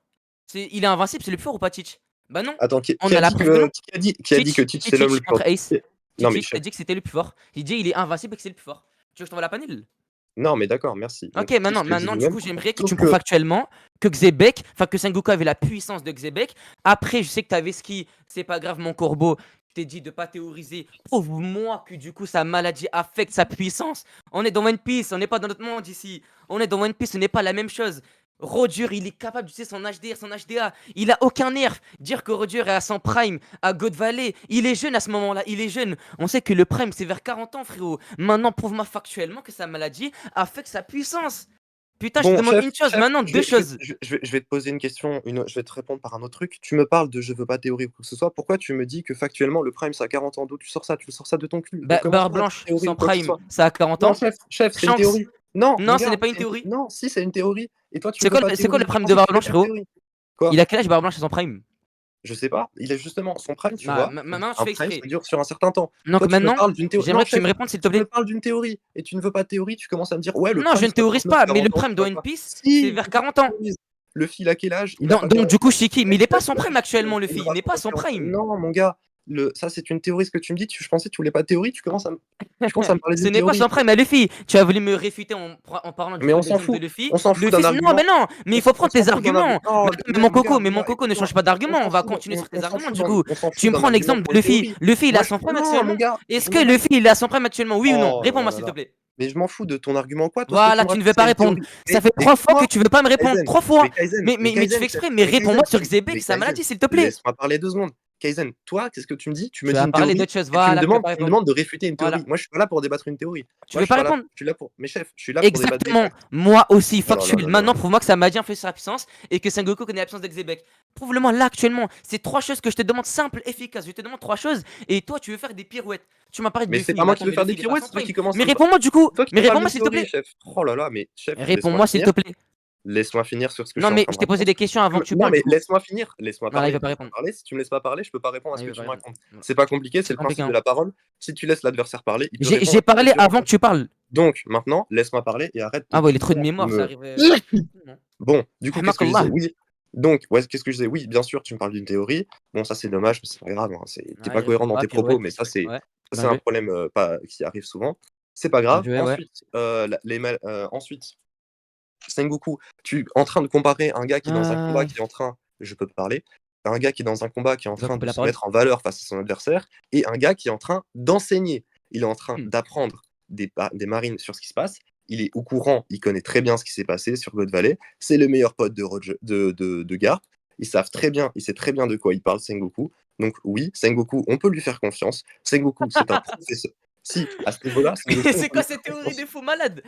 Il est invincible, c'est le plus fort ou pas Teach? Bah non. Attends, On a la preuve que non. qui a dit que Teach c'est l'homme le plus fort? Contre Ace. Non, mais Teach a dit que c'était le plus fort. Il dit il est invincible et que c'est le plus fort. Tu veux que je t'envoie la panel? non, mais d'accord, merci. Ok, Donc, maintenant, du coup, j'aimerais que tu me prouves factuellement que Xebec, enfin que Sengoku avait la puissance de Xebec. Après, je sais que t'avais ski, c'est pas grave, mon corbeau. Je t'ai dit de pas théoriser. Prouve-moi que du coup, sa maladie affecte sa puissance. On est dans One Piece, on n'est pas dans notre monde ici. On est dans One Piece, ce n'est pas la même chose. Roger, il est capable d'utiliser son HDR, son HDA. Il a aucun nerf. Dire que Roger est à son prime, à God Valley, il est jeune à ce moment-là, il est jeune. On sait que le prime, c'est vers 40 ans, frérot. Maintenant, prouve-moi factuellement que sa maladie affecte sa puissance. Putain, je te demande une chose, maintenant deux choses. Je vais te poser une question, je vais te répondre par un autre truc. Tu me parles de je veux pas théorie ou quoi que ce soit. Pourquoi tu me dis que factuellement le prime c'est à 40 ans? D'où tu sors ça? Tu sors ça de ton cul? Barre blanche, sans prime, ça a 40 ans. Non, chef, c'est une théorie. Non, ce n'est pas une théorie. Non, si, c'est une théorie. Et toi, c'est quoi le prime de Barre blanche, frérot? Il a quel âge Barre blanche à son prime? Je sais pas, il est justement son prime, tu vois. Maintenant, tu fais exprès. Ça dure sur un certain temps. Donc maintenant, j'aimerais que tu me répondes s'il te plaît. Tu me parles d'une théorie et tu ne veux pas de théorie, tu commences à me dire ouais, non, je ne théorise pas, mais le prime de One Piece, c'est vers 40 ans. Le fil à quel âge? Donc du coup, Shiki, mais il est pas son prime actuellement, le fil, il n'est pas son prime. Non, mon gars. Ça c'est une théorie ce que tu me dis, je pensais que tu voulais pas de théorie, tu commences à me parler d'une théorie. Ce n'est pas son prime à Luffy. Tu as voulu me réfuter en parlant du de Luffy. On s'en fout d'un argument. Non, mais il faut prendre tes arguments. Mais mon coco ne change pas d'argument, on va continuer sur tes arguments du coup. Tu me prends l'exemple de Luffy. Luffy il a son prime actuellement. Est-ce que Luffy il a son prime actuellement, oui ou non? Réponds-moi s'il te plaît. Mais je m'en fous de ton argument quoi. Voilà, tu ne veux pas répondre. Ça fait 3 fois que tu veux pas me répondre. 3 fois. Mais tu fais exprès, mais réponds-moi sur Xebec, sa maladie s'il te plaît. Laisse-moi parler 2 secondes. Kaizen, toi, qu'est-ce que tu me dis? Tu me dis une théorie. Tu me demandes de réfuter une théorie. Moi, je suis pas là pour débattre une théorie. Tu veux pas répondre? Je suis là pour. Mais chef, je suis là pour débattre. Exactement. Moi aussi, factuel. Maintenant, prouve-moi que sa maladie influe sur la puissance et que Sengoku connaît la puissance de Xebec. Prouve-le-moi là actuellement. C'est 3 choses que je te demande simples, efficaces. Je te demande 3 choses et toi, tu veux faire des pirouettes. Tu m'as parlé de Luffy. Mais c'est pas moi qui veux faire des pirouettes, c'est toi qui commence. Mais réponds-moi du coup. Mais réponds-moi s'il te plaît. Oh là là, mais chef. Réponds-moi s'il te plaît. Laisse-moi finir sur ce que je suis en train de. Non, mais je t'ai posé des questions avant que tu parles. Non, mais laisse-moi finir. Laisse-moi parler. Il va pas répondre. Si tu me laisses pas parler, je peux pas répondre à ce que tu me racontes. C'est pas compliqué, c'est le principe de la parole. Si tu laisses l'adversaire parler, il peut répondre. J'ai parlé avant que tu parles. Donc, maintenant, laisse-moi parler et arrête. Ah ouais, il est trop de mémoire, ça arrive. Bon, du coup, qu'est-ce que je disais? Oui. Donc, qu'est-ce que je disais? Oui, bien sûr, tu me parles d'une théorie. Bon, ça, c'est dommage, mais c'est pas grave. T'es pas cohérent dans tes propos, mais ça, c'est un problème qui arrive souvent. C'est pas grave. Ensuite, Sengoku, tu es en train de comparer un gars qui est dans un combat qui est en train, je peux te parler, un gars qui est dans un combat qui est en train de se mettre en valeur face à son adversaire, et un gars qui est en train d'enseigner. Il est en train d'apprendre des marines sur ce qui se passe. Il est au courant, il connaît très bien ce qui s'est passé sur God Valley. C'est le meilleur pote de Garp. Il sait très bien de quoi il parle, Sengoku. Donc oui, Sengoku, on peut lui faire confiance. Sengoku, c'est un professeur. Si, à ce niveau-là. C'est quoi cette théorie des faux malades?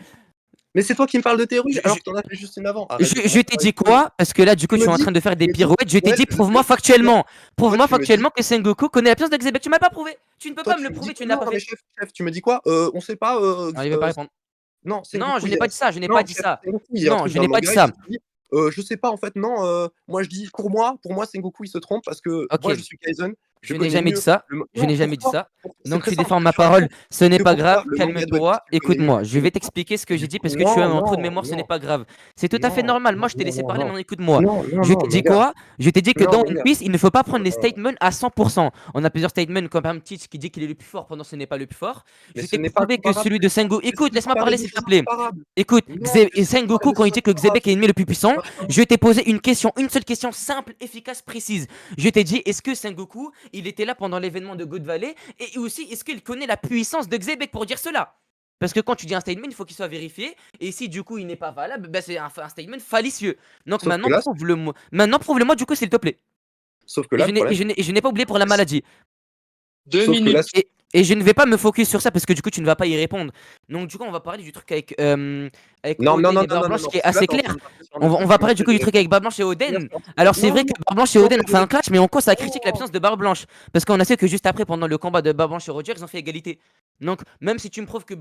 Mais c'est toi qui me parles de théorie Je, alors je, que t'en as fait juste une avant. Arrête de je commencer t'ai par dit les théories. quoi? Parce que là, du coup, Tu tu me es en dis, train de faire des tu me dis, pirouettes. Je t'ai ouais, dit, je sais, prouve-moi non. factuellement. Toi, Prouve-moi tu me dis, factuellement que Sengoku connaît l'absence de Xebec. Tu m'as pas prouvé. Tu ne peux toi, pas me tu le me dis, prouver, tu ne l'as non, pas non, mais fait. chef, tu me dis quoi? On sait pas, Ah, il veut pas répondre. non, Non, Sengoku, je il n'ai est pas dit resté. ça. Je n'ai pas Non, dit chef, ça. Sengoku, il y a un Non, truc je dans n'ai le pas dit manga, il ça. te dit, je sais pas, en fait, non, moi je dis, pour moi, Sengoku, il se trompe parce que Ok, moi, je suis Kaizen, je je n'ai connais jamais dit mieux ça. Je Non, n'ai jamais dit pourquoi? ça. C'est Donc très tu simple, défends ma je rajoute parole. Ce n'est que pas pour grave. toi, le manga de One Piece, Calme-toi. tu le connais mieux. Écoute-moi. Je Et du vais coup, t'expliquer ce que et j'ai du dit coup, parce que tu as non, un trou de non, mémoire. Ce n'est non, pas grave. C'est tout à fait non, normal. Moi, non, je t'ai non, laissé non, parler. non, Maintenant, écoute-moi. non, non, Je non, t'ai mon dit gars, quoi? Je t'ai dit que non, dans mon One gars. Piece, il ne faut pas prendre les statements à 100%. On a plusieurs statements, comme par exemple Teach qui dit qu'il est le plus fort pendant ce n'est pas le plus fort. Mais Je ce t'ai n'est pas prouvé que comparable, celui de Sengoku. tu essaies Écoute, de laisse-moi comparer parler, deux s'il te choses plaît. incomparables. Écoute, Non, tu essaies de comparer Sengoku, deux quand il choses dit que incomparables. Xebec est l'ennemi le plus puissant, Machin. je t'ai posé une question, une seule question simple, efficace, précise. Je t'ai dit, est-ce que Sengoku, il était là pendant l'événement de God Valley? Et aussi, est-ce qu'il connaît la puissance de Xebec pour dire cela? Parce que quand tu dis un statement, il faut qu'il soit vérifié. Et si du coup il n'est pas valable, bah, c'est un statement fallacieux. Donc Sauf que là, Maintenant, prouve-le-moi du coup, s'il te plaît. sauf que là, le problème, Et je n'ai pas oublié pour la maladie. Deux sauf que là, minutes. Et je ne vais pas me focus sur ça parce que du coup tu ne vas pas y répondre. Donc du coup on va parler du truc avec non, non, Oden non, et non, Barre non, non, Blanche non, qui est parce que là, assez t'es en train clair. de partir sur un autre On truc va qui parler du m'empêche coup de du truc avec répondre. Barre Blanche et Là, Oden. c'est un truc Alors c'est non, vrai que non, Barre Blanche et tu Oden m'empêches ont de fait un répondre. clash, mais en quoi ça critique Non, l'absence de Barre Blanche? Parce qu'on a su que juste après pendant le combat de Barre Blanche et Roger ils ont fait égalité. Donc même si tu me prouves que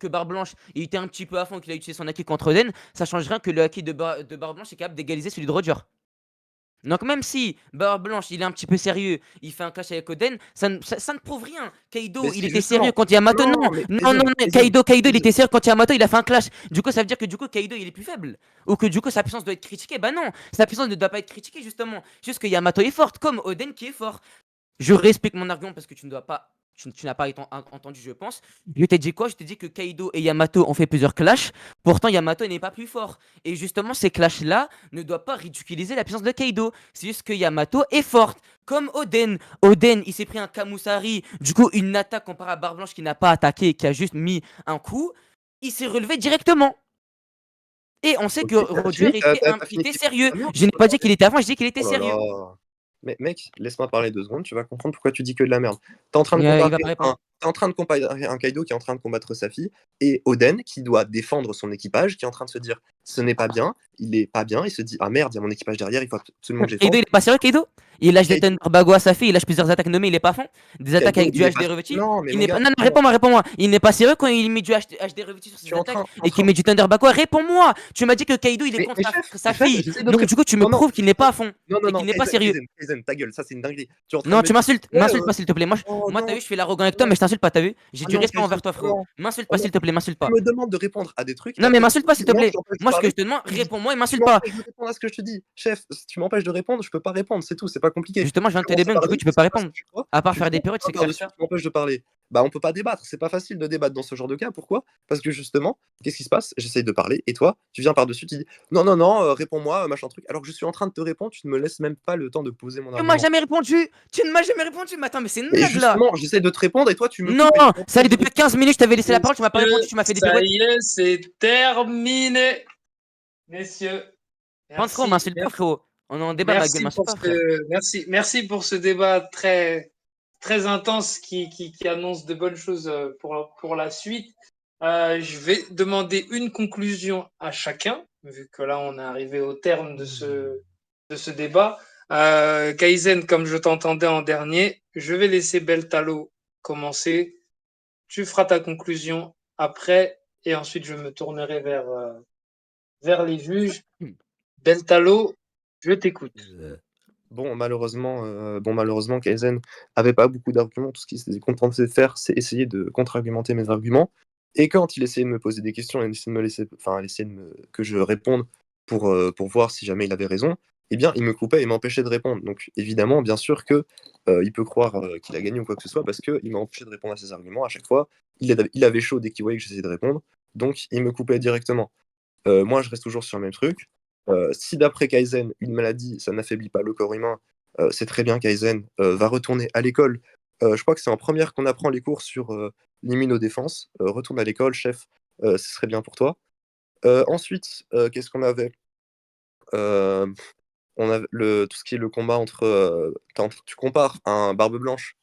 Barre Blanche il était un petit peu à fond, qu'il a utilisé son acquis contre Oden, ça change rien que le acquis de Barre Blanche est capable d'égaliser celui de Roger. Donc même si Barbe Blanche il est un petit peu sérieux, il fait un clash avec Oden, ça ne prouve rien. mais Kaido il si, était sérieux justement. quand Yamato, non, Non, mais non, non, Kaizen, non, Kaizen, Kaido il Kaizen. était sérieux quand Yamato il a fait un clash. Du coup ça veut dire que du coup Kaido il est plus faible. Ou que du coup sa puissance doit être critiquée. Bah non, sa puissance ne doit pas être critiquée justement. Juste que Yamato est forte comme Oden qui est fort. Je respecte mon argument parce que tu ne dois pas. Tu n'as pas entendu, je pense. Je t'ai dit quoi? Je t'ai dit que Kaido et Yamato ont fait plusieurs clashs. Pourtant, Yamato n'est pas plus fort. Et justement, ces clashs-là ne doivent pas ridiculiser la puissance de Kaido. C'est juste que Yamato est forte. Comme Oden. Oden, il s'est pris un Kamusari. Du coup, une attaque comparée à Barre Blanche qui n'a pas attaqué, qui a juste mis un coup. Il s'est relevé directement. Et on sait Ok, que t'as Roger fini, t'as il fini était tes sérieux. Ah non, Je n'ai laisse-moi pas dit parler. qu'il était avant, je dis qu'il était Oh là sérieux. là. Mais mec, laisse-moi parler 2 secondes, tu vas comprendre pourquoi tu dis que de la merde. T'es en train de Il comparer va pas répondre. t'es en train de comparer un Kaido qui est en train de combattre sa fille et Oden qui doit défendre son équipage, qui est en train de se dire ce n'est pas bien, il est pas bien, il se dit ah merde, il y a mon équipage derrière, il faut absolument que je Kaido, défende. il est pas sérieux, Kaido? Il lâche des Kaido, Thunderbago à sa fille, il lâche plusieurs attaques nommées, il est pas fond? Des attaques Kaido, avec du il est pas. HD revêtu? Non, mais Il mon n'est pas. gars, Non, non, non. réponds-moi. Il n'est pas sérieux quand il met du HD revêtu sur Tu ses es attaques en et qu'il train. met du Thunderbago. Réponds-moi! Tu m'as dit que Kaido, il est contre Mais chef, sa fille. j'essaie de te Donc, du coup, répondre. tu me Non, non, prouves qu'il n'est pas à fond non, non, et qu'il non, n'est pas Kaizen, sérieux. Kaizen, Kaizen, ta gueule, ça c'est une dinguerie. Tu es en train de Non, me tu dire m'insultes. ouais, M'insulte pas, s'il te plaît. Moi, oh moi t'as non, vu, je fais l'arrogant avec toi, non, mais je t'insulte pas, t'as vu? J'ai ah du non, respect Kaizen, envers toi, frérot. non, M'insulte ah pas, non. s'il te plaît, m'insulte Tu pas. me demandes de répondre à des trucs et Non, mais après m'insulte pas, s'il te moi je plaît. t'empêche de Moi, ce que parler. je te demande, Tu dis réponds-moi et tu m'insulte pas. m'empêches de répondre à ce que je te dis. Chef, si tu m'empêches de répondre, je peux pas répondre, c'est tout, c'est pas compliqué. Justement, je viens Tu de te commences à débunk, du coup, parler, tu peux qu'est-ce qui pas se passe à répondre. chaque fois? À part Tu faire des prends pirouettes, un c'est que tu vas par-dessus, faire. tu m'empêches de parler. Bah on peut pas débattre, c'est pas facile de débattre dans ce genre de cas. Pourquoi? Parce que justement, qu'est-ce qui se passe? J'essaye de parler et toi, tu viens par-dessus, tu dis non, non, non, réponds-moi, machin truc. Alors que je suis en train de te répondre, tu ne me laisses même pas le temps de poser mon Tu m'as argument. jamais répondu! Tu ne m'as jamais répondu! Mais attends, mais c'est une Et blague là! justement, j'essaie de te répondre et toi tu me Non! coupes et tu Ça y m'empêches est, de depuis répondre. 15 minutes, je t'avais laissé la parole, tu m'as pas répondu, Messieurs, tu m'as fait des ça pirouettes. y est, c'est terminé. Messieurs, Par contre, frérot, merci, m'insulte pas, frérot. On est en débat, ma gueule, merci m'insulte pour pas, frère. merci pour ce débat très, très intense qui annonce de bonnes choses pour la suite. Je vais demander une conclusion à chacun, vu que là, on est arrivé au terme de ce débat. Kaizen, comme je t'entendais en dernier, je vais laisser Beltalo commencer. Tu feras ta conclusion après, et ensuite, je me tournerai vers les juges. Hmm. Beltalo, je t'écoute. Malheureusement, Kaizen avait pas beaucoup d'arguments. Tout ce qu'il s'était contenté de faire, c'est essayer de contre-argumenter mes arguments. Et quand il essayait de me poser des questions et essayait de me laisser, enfin, il essayait que je réponde pour voir si jamais il avait raison, eh bien, il me coupait et m'empêchait de répondre. Donc, évidemment, bien sûr que il peut croire qu'il a gagné ou quoi que ce soit parce qu'il m'a empêché de répondre à ses arguments à chaque fois. Il avait chaud dès qu'il voyait que j'essayais de répondre, donc il me coupait directement. Moi, je reste toujours sur le même truc. Si d'après Kaizen, une maladie, ça n'affaiblit pas le corps humain, c'est très bien, Kaizen va retourner à l'école. Je crois que c'est en première qu'on apprend les cours sur l'immunodéfense. Retourne à l'école, chef, ce serait bien pour toi. Ensuite, qu'est-ce qu'on avait? Euh, on a tout ce qui est le combat entre. Quand tu compares un Barbe Blanche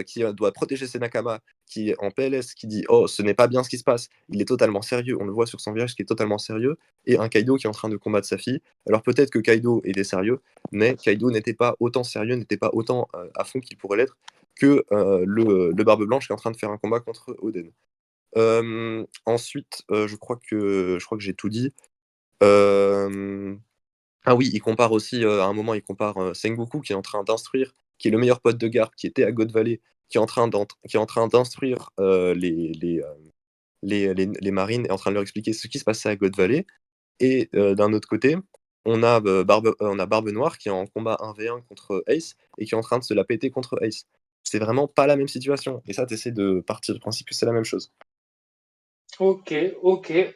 qui doit protéger ses Nakama, qui est en PLS, qui dit oh ce n'est pas bien ce qui se passe, il est totalement sérieux, on le voit sur son visage qui est totalement sérieux, et un Kaido qui est en train de combattre sa fille. Alors peut-être que Kaido était sérieux, mais Kaido n'était pas autant sérieux, n'était pas autant à fond qu'il pourrait l'être que le Barbe Blanche qui est en train de faire un combat contre Oden. Ensuite, je crois que j'ai tout dit. Ah oui, il compare aussi, à un moment, il compare Sengoku qui est en train d'instruire, qui est le meilleur pote de Garp, qui était à God Valley, qui est en train d'instruire les marines et en train de leur expliquer ce qui se passait à God Valley. Et d'un autre côté, on a Barbe Noire qui est en combat 1v1 contre Ace et qui est en train de se la péter contre Ace. C'est vraiment pas la même situation. Et ça, tu essaies de partir du principe que c'est la même chose. Ok, ok.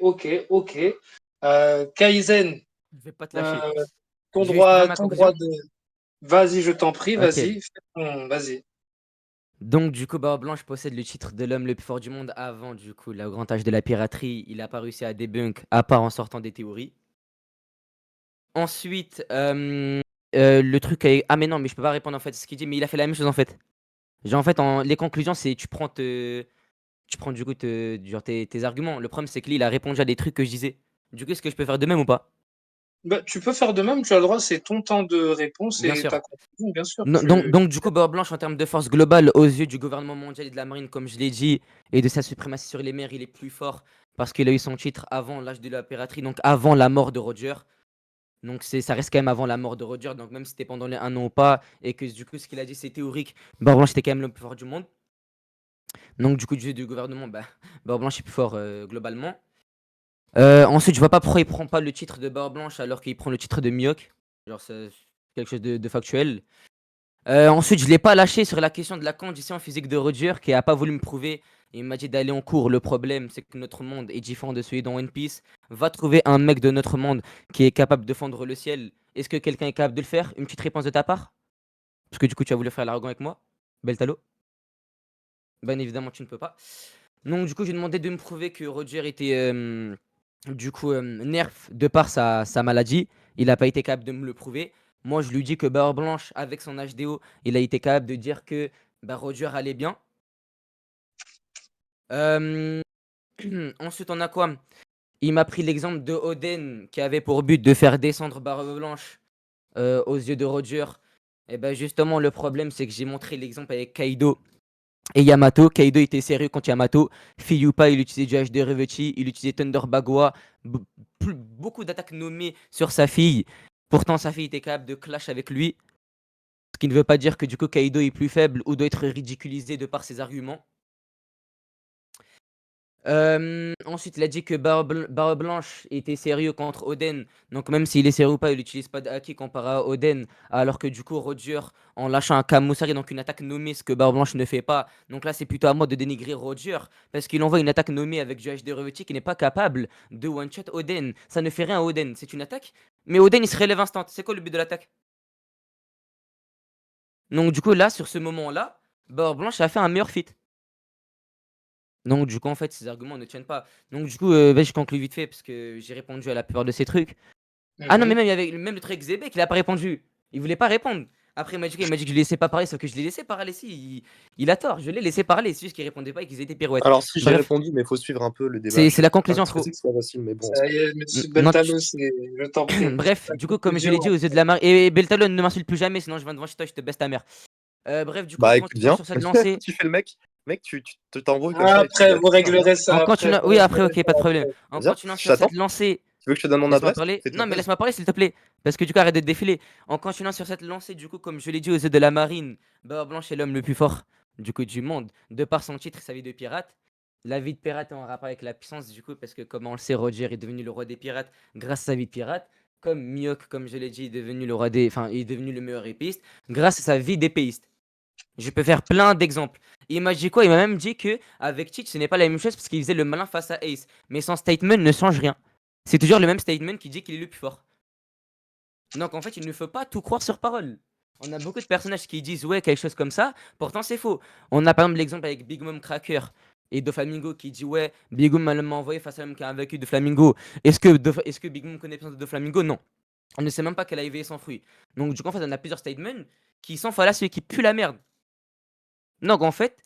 Kaizen, Je vais pas te euh, lâcher. ton Je vais juste finir droit, ma ton droit conclusion. de. Vas-y, je t'en prie, Ok. vas-y. Vas-y. Donc, du coup, Barbe Blanche possède le titre de l'homme le plus fort du monde avant, du coup, le grand âge de la piraterie. Il a pas réussi à débunk, à part en sortant des théories. Ensuite, le truc est... Ah, mais non, mais je peux pas répondre en fait à ce qu'il dit, mais il a fait la même chose en fait. Genre, en fait, les conclusions, c'est tu prends du coup genre, tes arguments. Le problème, c'est que lui, il a répondu à des trucs que je disais. Du coup, est-ce que je peux faire de même ou pas? Bah, tu peux faire de même, tu as le droit, c'est ton temps de réponse Bien et sûr. ta conclusion, bien sûr. Donc, du coup, Barbe Blanche, en termes de force globale, aux yeux du gouvernement mondial et de la marine, comme je l'ai dit, et de sa suprématie sur les mers, il est plus fort parce qu'il a eu son titre avant l'âge de la piraterie, donc avant la mort de Roger. Donc ça reste quand même avant la mort de Roger, donc même si c'était pendant les 1 an ou pas, et que du coup ce qu'il a dit c'est théorique, Barbe Blanche était quand même le plus fort du monde. Donc du coup du jeu du gouvernement, bah, Barbe Blanche est plus fort globalement. Ensuite je vois pas pourquoi il prend pas le titre de Barbe Blanche alors qu'il prend le titre de Mihawk. Genre c'est quelque chose de factuel. Ensuite je l'ai pas lâché sur la question de la condition physique de Roger qui a pas voulu me prouver. Il m'a dit d'aller en cours. Le problème, c'est que notre monde est différent de celui dans One Piece. Va trouver un mec de notre monde qui est capable de fendre le ciel. Est-ce que quelqu'un est capable de le faire? Une petite réponse de ta part? Parce que du coup, tu as voulu faire l'arrogant avec moi. Beltalo? Bien évidemment, tu ne peux pas. Donc, du coup, j'ai demandé de me prouver que Roger était nerf de par sa maladie. Il n'a pas été capable de me le prouver. Moi, je lui dis que Barre Blanche, avec son HDO, il a été capable de dire que bah, Roger allait bien. Euh, Ensuite, on a quoi? Il m'a pris l'exemple de Oden qui avait pour but de faire descendre Barbe Blanche aux yeux de Roger. Et ben justement, le problème, c'est que j'ai montré l'exemple avec Kaido et Yamato. Kaido était sérieux contre Yamato. Fiyupa, il utilisait du HD Revechi, il utilisait Thunder Bagua, beaucoup d'attaques nommées sur sa fille. Pourtant, sa fille était capable de clash avec lui. Ce qui ne veut pas dire que du coup Kaido est plus faible ou doit être ridiculisé de par ses arguments. Ensuite, il a dit que Barbe Blanche était sérieux contre Oden. Donc, même s'il est sérieux ou pas, il n'utilise pas de haki comparé à Oden. Alors que du coup, Roger, en lâchant un Kamusari, donc une attaque nommée, ce que Barbe Blanche ne fait pas. Donc là, c'est plutôt à moi de dénigrer Roger. Parce qu'il envoie une attaque nommée avec du HD revêti qui n'est pas capable de one-shot Oden. Ça ne fait rien à Oden. C'est une attaque. Mais Oden, il se relève instant. C'est quoi le but de l'attaque? Donc, du coup, là, sur ce moment-là, Barbe Blanche a fait un meilleur fit. Donc, du coup, en fait, ces arguments ne tiennent pas. Donc, du coup, vas-y, je conclue vite fait parce que j'ai répondu à la plupart de ces trucs. Ah non, mais même, il y avait même le truc Zébek, il a pas répondu. Il voulait pas répondre. Après, il m'a dit que je le laissais pas parler, sauf que je l'ai laissé parler. Si, il a tort, je l'ai laissé parler. C'est juste qu'il répondait pas et qu'ils étaient pirouettes. Alors si j'ai Bref, répondu, mais il faut suivre un peu le débat. c'est la Pas conclusion, que frérot. c'est facile, mais bon. Ça y est, monsieur Non, Beltalo, je t'en prie. bref, Ta du coup, comme je conclusion. l'ai dit aux yeux de la marée. Et Beltalon, ne m'insulte plus jamais, sinon je viens devant chez toi, je te baisse ta mère. Bref, du coup, en Bah écoute, continuant viens, sur cette lancée. tu fais le mec, tu t'embrouilles comme ça et tu Après, dis à vous quelqu'un, viens. réglerez ça. En Après, continuant. vous Oui, après, réglerez ok, ça pas de problème. après. En Viens, continuant sur cette j'attends. lancée. Tu veux que je te donne mon Laisse-moi adresse? parler. Fais-toi Non, mais plaisir. laisse-moi parler, s'il te plaît. Parce que du coup, arrête de défiler. En continuant sur cette lancée, du coup, comme je l'ai dit aux yeux de la marine, Barbe Blanche est l'homme le plus fort du coup du monde, de par son titre et sa vie de pirate. La vie de pirate est en rapport avec la puissance, du coup, parce que comme on le sait, Roger est devenu le roi des pirates grâce à sa vie de pirate. Comme Mihawk, comme je l'ai dit, est devenu le roi des. Enfin, il est devenu le meilleur épéiste grâce à sa vie d'épéiste. Je peux faire plein d'exemples. Il m'a dit quoi? Il m'a même dit que avec Teach, ce n'est pas la même chose parce qu'il faisait le malin face à Ace. Mais son statement ne change rien. C'est toujours le même statement qui dit qu'il est le plus fort. Donc en fait, il ne faut pas tout croire sur parole. On a beaucoup de personnages qui disent ouais, quelque chose comme ça, pourtant c'est faux. On a par exemple l'exemple avec Big Mom Cracker et Doflamingo qui dit ouais, Big Mom m'a envoyé face à l'homme qui a invaincu Doflamingo. Est-ce que Big Mom connaît bien de Doflamingo? Non. On ne sait même pas qu'elle a éveillé son fruit. Donc du coup, en fait, on a plusieurs statements qui sont fallacieux et qui puent la merde. Non, en fait,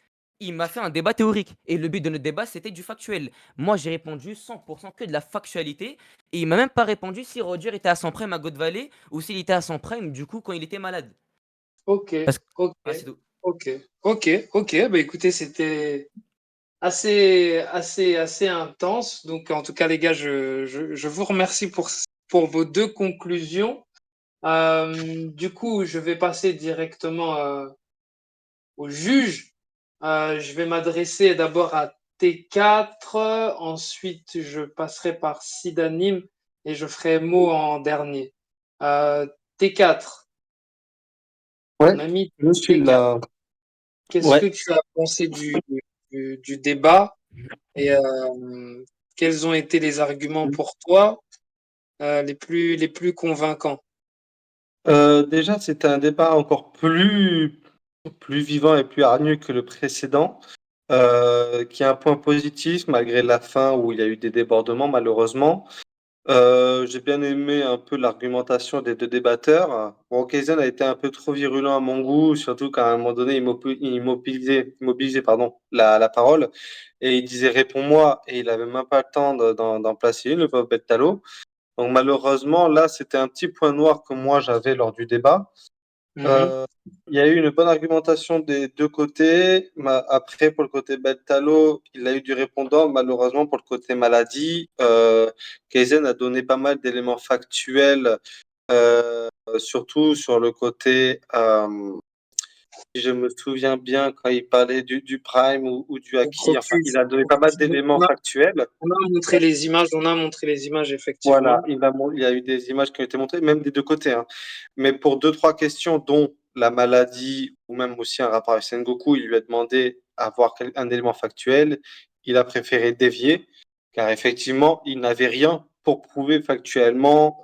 il m'a fait un débat théorique. Et le but de notre débat, c'était du factuel. Moi, j'ai répondu 100% que de la factualité. Et il m'a même pas répondu si Roger était à son prime à God Valley ou s'il était à son prime, du coup, quand il était malade. Ok, Parce que... ok, Ah, c'est tout. ok, ok, ok. Bah écoutez, c'était assez intense. Donc, en tout cas, les gars, je vous remercie pour vos deux conclusions. Du coup, je vais passer directement au juge. Je vais m'adresser d'abord à T4, ensuite je passerai par Sidanim et je ferai Mo en dernier. T4, mon Ouais, ami je suis T4, là. qu'est-ce que Ouais. tu as pensé du débat et quels ont été les arguments pour toi les plus convaincants? Déjà, c'était un débat encore plus vivant et plus hargneux que le précédent, qui a un point positif malgré la fin où il y a eu des débordements, malheureusement. J'ai bien aimé un peu l'argumentation des deux débatteurs. Bon, Kaizen a été un peu trop virulent à mon goût, surtout qu'à un moment donné, il mobilisait, pardon, la parole et il disait réponds-moi et il avait même pas le temps d'en placer une, le pauvre Bettalo. Donc malheureusement, là, c'était un petit point noir que moi j'avais lors du débat. Mhm, Euh, il y a eu une bonne argumentation des deux côtés. Après, pour le côté Beltalo, il a eu du répondant. Malheureusement, pour le côté maladie, Kaizen a donné pas mal d'éléments factuels, surtout sur le côté, si je me souviens bien, quand il parlait du Prime ou du Au Haki. Enfin, il Crocus. a donné pas mal d'éléments factuels. On a montré les images, Voilà, effectivement. il y a eu des images qui ont été montrées, même des deux côtés, hein. Mais pour deux, trois questions, dont la maladie ou même aussi un rapport avec Sengoku, il lui a demandé avoir un élément factuel. Il a préféré dévier, car effectivement, il n'avait rien pour prouver factuellement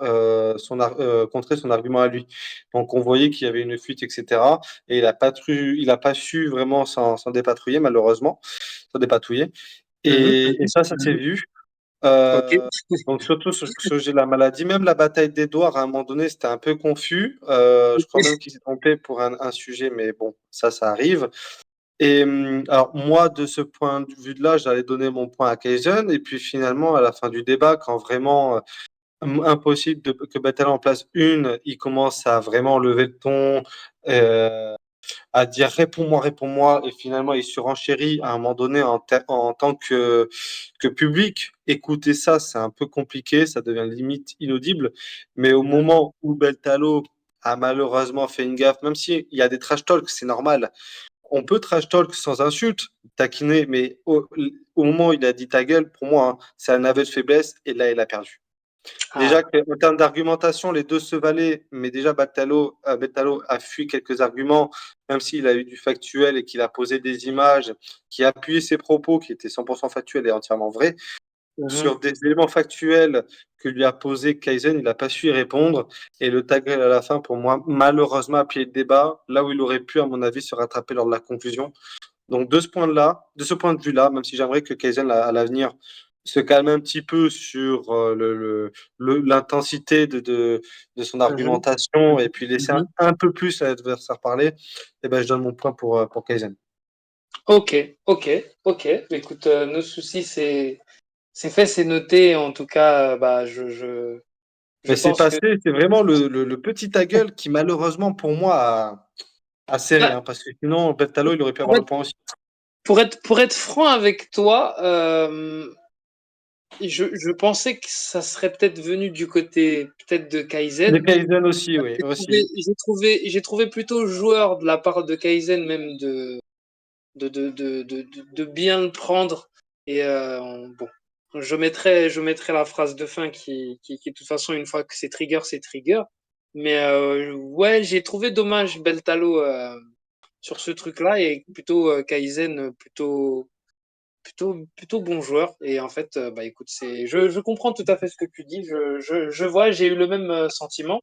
contrer son argument à lui. Donc on voyait qu'il y avait une fuite, etc. Et il a pas su vraiment s'en dépatouiller, malheureusement, s'en dépatouiller. Mhm, Et ça s'est mhm. vu. Ok. Euh, donc surtout sur ce sujet de la maladie, même la bataille d'Edouard, à un moment donné, c'était un peu confus. Je crois même qu'il s'est trompé pour un sujet, mais bon, ça arrive. Et alors moi, de ce point de vue-là, j'allais donner mon point à Kaizen, et puis finalement, à la fin du débat, quand vraiment impossible que Battle en place une, il commence à vraiment lever le ton. À dire réponds-moi, et finalement il surenchérit à un moment donné en tant que public. Écouter ça, c'est un peu compliqué, ça devient limite inaudible. Mais au Mhm. moment où Beltalo a malheureusement fait une gaffe, même s'il y a des trash talks, c'est normal. On peut trash talk sans insulte, taquiner, mais au moment où il a dit ta gueule, pour moi, hein, c'est un aveu de faiblesse, et là, il a perdu. Déjà Ah. qu'en termes d'argumentation, les deux se valaient, mais déjà Bettalo a fui quelques arguments, même s'il a eu du factuel et qu'il a posé des images, qui appuyaient ses propos, qui étaient 100% factuels et entièrement vrais. Mhm. Sur des éléments factuels que lui a posé Kaizen, il n'a pas su y répondre. Et le tag à la fin, pour moi, malheureusement, a plié le débat, là où il aurait pu, à mon avis, se rattraper lors de la conclusion. Donc de ce point de vue-là, même si j'aimerais que Kaizen à l'avenir se calme un petit peu sur l'intensité de son Mhm. argumentation et Mhm. puis laisser Mhm. un peu plus l'adversaire parler, eh ben, je donne mon point pour Kaizen. Ok, ok, ok. Écoute, nos soucis, c'est fait, c'est noté. En tout cas, bah, je Mais c'est pense que passé, c'est vraiment le petit ta gueule qui malheureusement pour moi a serré, bah, hein, parce que sinon Bertalo il aurait pu pour avoir le être, point aussi. pour être franc avec toi, je pensais que ça serait peut-être venu du côté peut-être de De Kaizen. Kaizen aussi, oui, aussi. J'ai trouvé plutôt joueur de la part de Kaizen même de bien le prendre. Et bon, je mettrai la phrase de fin qui de toute façon, une fois que c'est trigger, c'est trigger. Mais ouais, j'ai trouvé dommage Beltalo sur ce truc-là et plutôt Kaizen, plutôt bon joueur. Et en fait, bah écoute, je comprends tout à fait ce que tu dis. Je vois, j'ai eu le même sentiment.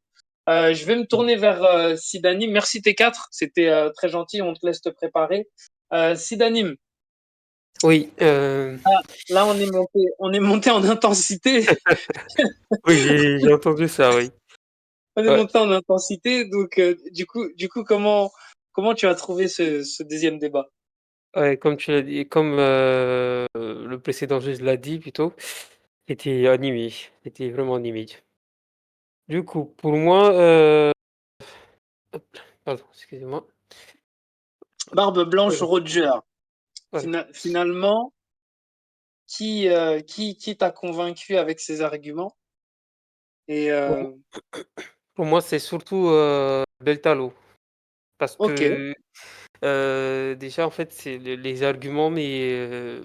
Je vais me tourner vers Sidanim. Merci T4, c'était très gentil. On te laisse te préparer. Sidanim, Oui, là on est monté en intensité. oui, j'ai entendu ça, oui. On est Ouais. monté en intensité. Donc du coup, comment tu as trouvé ce deuxième débat? Ouais, comme tu l'as dit, comme le précédent juge l'a dit plutôt, c'était animé, c'était vraiment animé. Du coup, pour moi, hop, pardon, excusez-moi. Barbe blanche, Voilà, Roger. voilà. Finalement, qui t'a convaincu avec ses arguments? Et Pour pour moi, c'est surtout, Beltalo parce ok. que, déjà, en fait, c'est les arguments, mais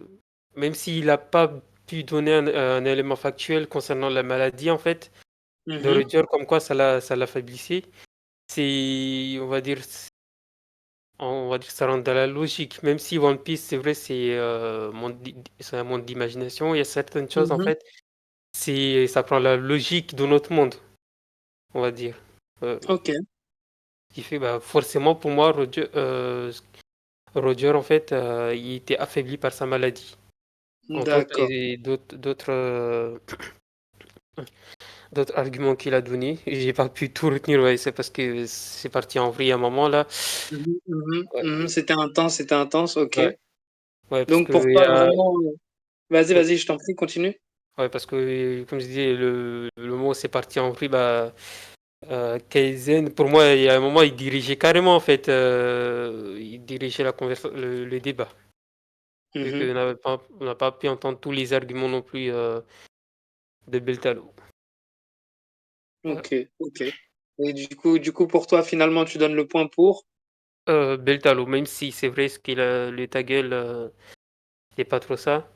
même s'il a pas pu donner un élément factuel concernant la maladie, en fait, de Mhm, Redior comme quoi ça l'affaiblissait. C'est on va dire que ça rentre dans la logique, même si One Piece, c'est vrai, c'est un monde d'imagination. Il y a certaines choses, en mhm. fait, ça prend la logique de notre monde, on va dire. Ok, Ce qui fait, bah, forcément, pour moi, Roger, en fait, il était affaibli par sa maladie, entre autres, d'accord. et d'autres arguments qu'il a donnés. J'ai pas pu tout retenir, ouais, c'est parce que c'est parti en vrille à un moment, là. Mhm, mhm, Ouais, mhm. C'était intense, ok. ouais, ouais, parce Donc que pour il y toi, a, vraiment, vas-y, ouais, vas-y, je t'en prie, continue. ouais, parce que, comme je disais, le mot c'est parti en vrille, bah, Kaizen, pour moi, il y a un moment, il dirigeait carrément, en fait, il dirigeait le débat. Vu Mhm. qu'on n'a pas pu entendre tous les arguments non plus de Beltalo. Voilà. Ok, ok. Et du coup, pour toi, finalement, tu donnes le point pour. Beltalo, même si c'est vrai ce qu'il a, le ta gueule, c'est pas trop ça.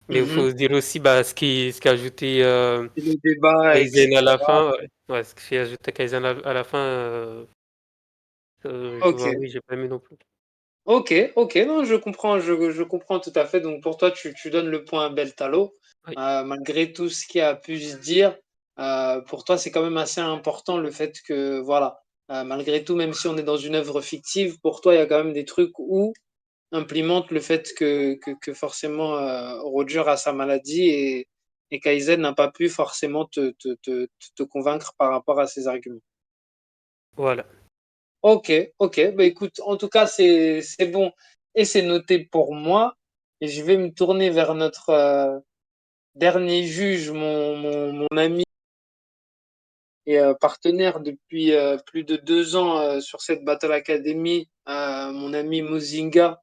Mais il Mhm. faut se dire aussi bah, ce qui a ajouté Et le débat, Kaizen à la etc. fin. Ouais, ouais, ce qui a ajouté Kaizen à la fin, je Ok, vous avoue, j'ai pas aimé non plus. ok, ok. Non, je comprends tout à fait. Donc pour toi, tu donnes le point à Beltalo. Oui, Malgré tout ce qui a pu se dire, pour toi, c'est quand même assez important le fait que, voilà, malgré tout, même si on est dans une œuvre fictive, pour toi, il y a quand même des trucs où implémente le fait que forcément Roger a sa maladie et Kaizen n'a pas pu forcément te convaincre par rapport à ses arguments. voilà. Ok, ok. Bah écoute, en tout cas, c'est bon et c'est noté pour moi. Et je vais me tourner vers notre dernier juge, mon ami et partenaire depuis plus de 2 ans sur cette Battle Academy, mon ami Mozinga,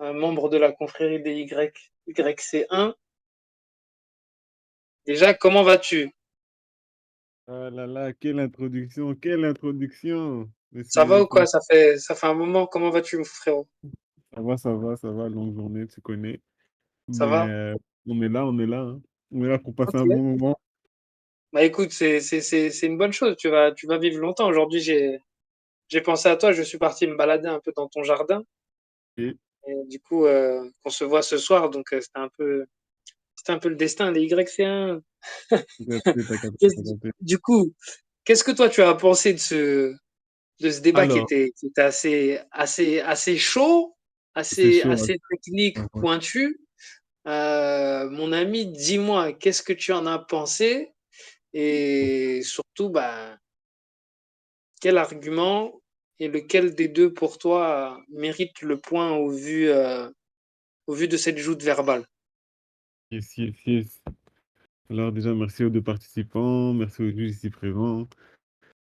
membre de la confrérie des YC1. Déjà, comment vas-tu? Ah là là, quelle introduction, quelle introduction! Mais Ça va ou c'est- quoi? Ça fait un moment. Comment vas-tu, mon frérot? ça va, longue journée, tu connais. Ça Mais va? on est là, hein. On est là pour passer un Ok. bon moment. Bah écoute, c'est une bonne chose. Tu vas vivre longtemps. Aujourd'hui, j'ai pensé à toi. Je suis parti me balader un peu dans ton jardin. Et Et du coup, on se voit ce soir. Donc, c'était un peu le destin des YC1. t'as capté, Qu'est-ce- t'as capté. Du coup, qu'est-ce que toi, tu as pensé de ce débat qui Alors, était assez chaud, c'est assez, chaud, assez technique, hein. pointu? Mon ami, dis-moi, qu'est-ce que tu en as pensé? Et surtout, bah, quel argument et lequel des deux pour toi mérite le point au vu de cette joute verbale? Yes, yes, yes. Alors déjà, merci aux deux participants, merci aux juges ici présents.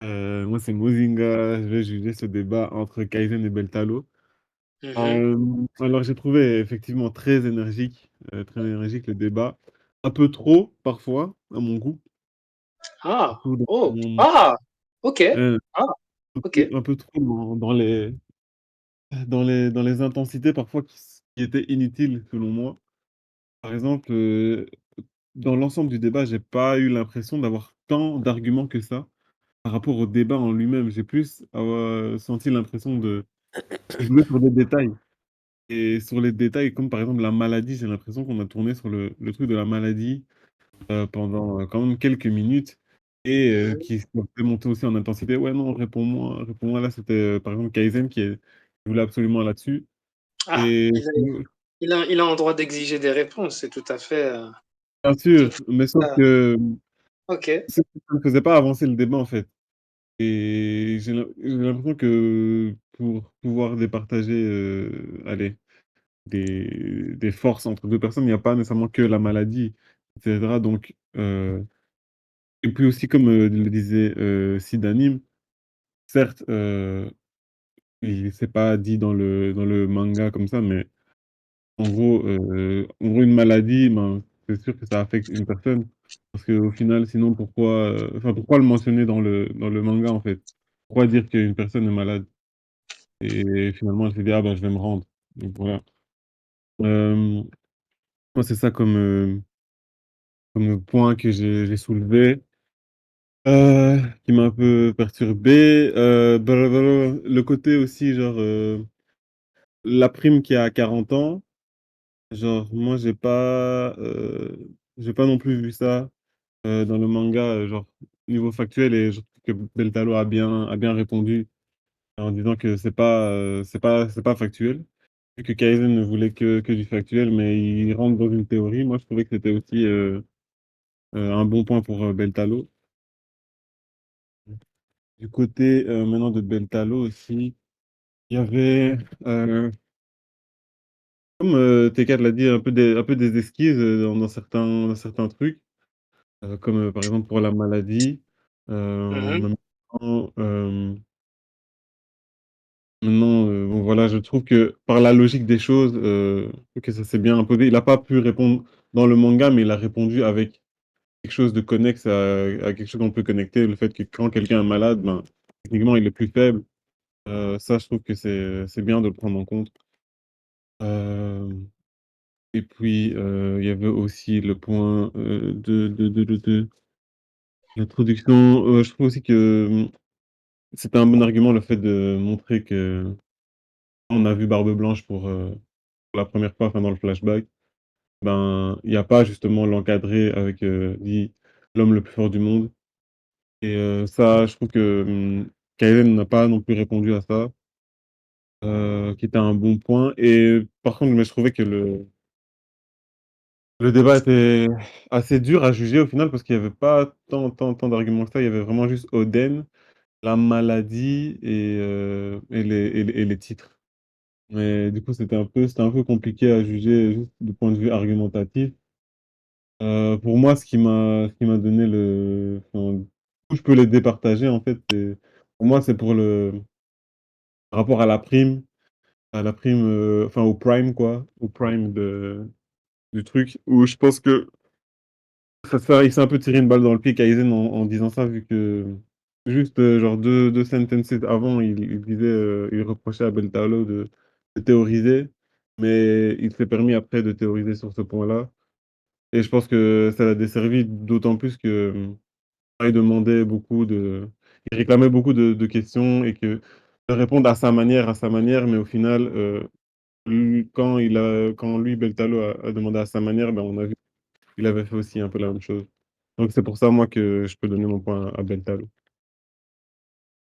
Moi, c'est Mozinga, je vais juger ce débat entre Kaizen et Beltalo. Mhm. Alors, j'ai trouvé effectivement très énergique le débat. Un peu trop, parfois, à mon goût. Ah, Surtout oh, ah, ok, euh, ah, ok. un peu trop dans les intensités parfois qui étaient inutiles, selon moi. Par exemple, dans l'ensemble du débat, j'ai pas eu l'impression d'avoir tant d'arguments que ça par rapport au débat en lui-même. J'ai plus senti l'impression de jouer sur des détails. Et sur les détails, comme par exemple la maladie, j'ai l'impression qu'on a tourné sur le truc de la maladie pendant quand même quelques minutes et Mhm. qui s'est monté aussi en intensité. Ouais, non, réponds-moi, réponds-moi. Là, c'était par exemple Kaizen qui voulait absolument là-dessus. Ah, Et il a un droit d'exiger des réponses, c'est tout à fait, bien tout sûr, mais sauf à- que ok. ça ne faisait pas avancer le débat en fait. Et j'ai l'impression que pour pouvoir départager, allez, des forces entre 2 personnes, il n'y a pas nécessairement que la maladie et cetera donc et puis aussi comme, le disait, Sidanim, certes, il c'est pas dit dans le manga comme ça, mais en gros une maladie, ben, c'est sûr que ça affecte une personne parce qu'au final, sinon pourquoi, enfin pourquoi le mentionner dans le manga, en fait? Pourquoi dire qu'une personne est malade? Et finalement, elle s'est dit: «Ah bah, je vais me rendre». Donc voilà. Hem, Moi, c'est ça comme, comme point que j'ai soulevé, qui m'a un peu perturbé. Le côté aussi genre, la prime qui a 40 ans, genre moi j'ai pas non plus vu ça, dans le manga, genre niveau factuel et je trouve que Belltalo a bien répondu en disant que c'est pas factuel. Vu que Kaizen ne voulait que du factuel, mais il rentre dans une théorie. Moi, je trouvais que c'était aussi, un bon point pour, Belltalo. Du côté, maintenant de Belltalo aussi, il y avait, comme, T4 l'a dit, un peu des esquisses, dans certains trucs, comme, par exemple pour la maladie. Mhm. Maintenant, bon voilà, je trouve que par la logique des choses, que ça s'est bien imposé. Il a pas pu répondre dans le manga, mais il a répondu avec quelque chose de connexe à quelque chose qu'on peut connecter. Le fait que quand quelqu'un est malade, ben, techniquement, il est plus faible. Ça, je trouve que c'est bien de le prendre en compte. Hem Et puis, il y avait aussi le point, de l'introduction, je trouve aussi que, c'était un bon argument le fait de montrer que on a vu Barbe Blanche pour la première fois, enfin dans le flashback, ben, il y a pas justement l'encadré avec, dit: «L'homme le plus fort du monde» et ça, je trouve que, Kaeden n'a pas non plus répondu à ça, qui était un bon point et par contre, mais je trouvais que le débat était assez dur à juger au final parce qu'il y avait pas tant d'arguments que ça. Il y avait vraiment juste Oden, la maladie et les titres. Mais du coup, c'était un peu compliqué à juger juste du point de vue argumentatif. Pour moi, ce qui m'a donné enfin, où je peux les départager en fait, c'est pour moi, c'est pour le par rapport à la prime, enfin au prime quoi, au prime du truc où je pense que il s'est un peu tiré une balle dans le pied Kaizen en disant ça, vu que juste, genre 2 sentences avant, il disait, il reprochait à Belltalo de théoriser, mais il s'est permis après de théoriser sur ce point-là et je pense que ça l'a desservi d'autant plus que, il demandait beaucoup de il réclamait beaucoup de questions et que de répondre à sa manière, mais au final, quand lui, Belltalo a demandé à sa manière, ben, on a vu qu'il avait fait aussi un peu la même chose. Donc c'est pour ça, moi, que je peux donner mon point à Bentalo.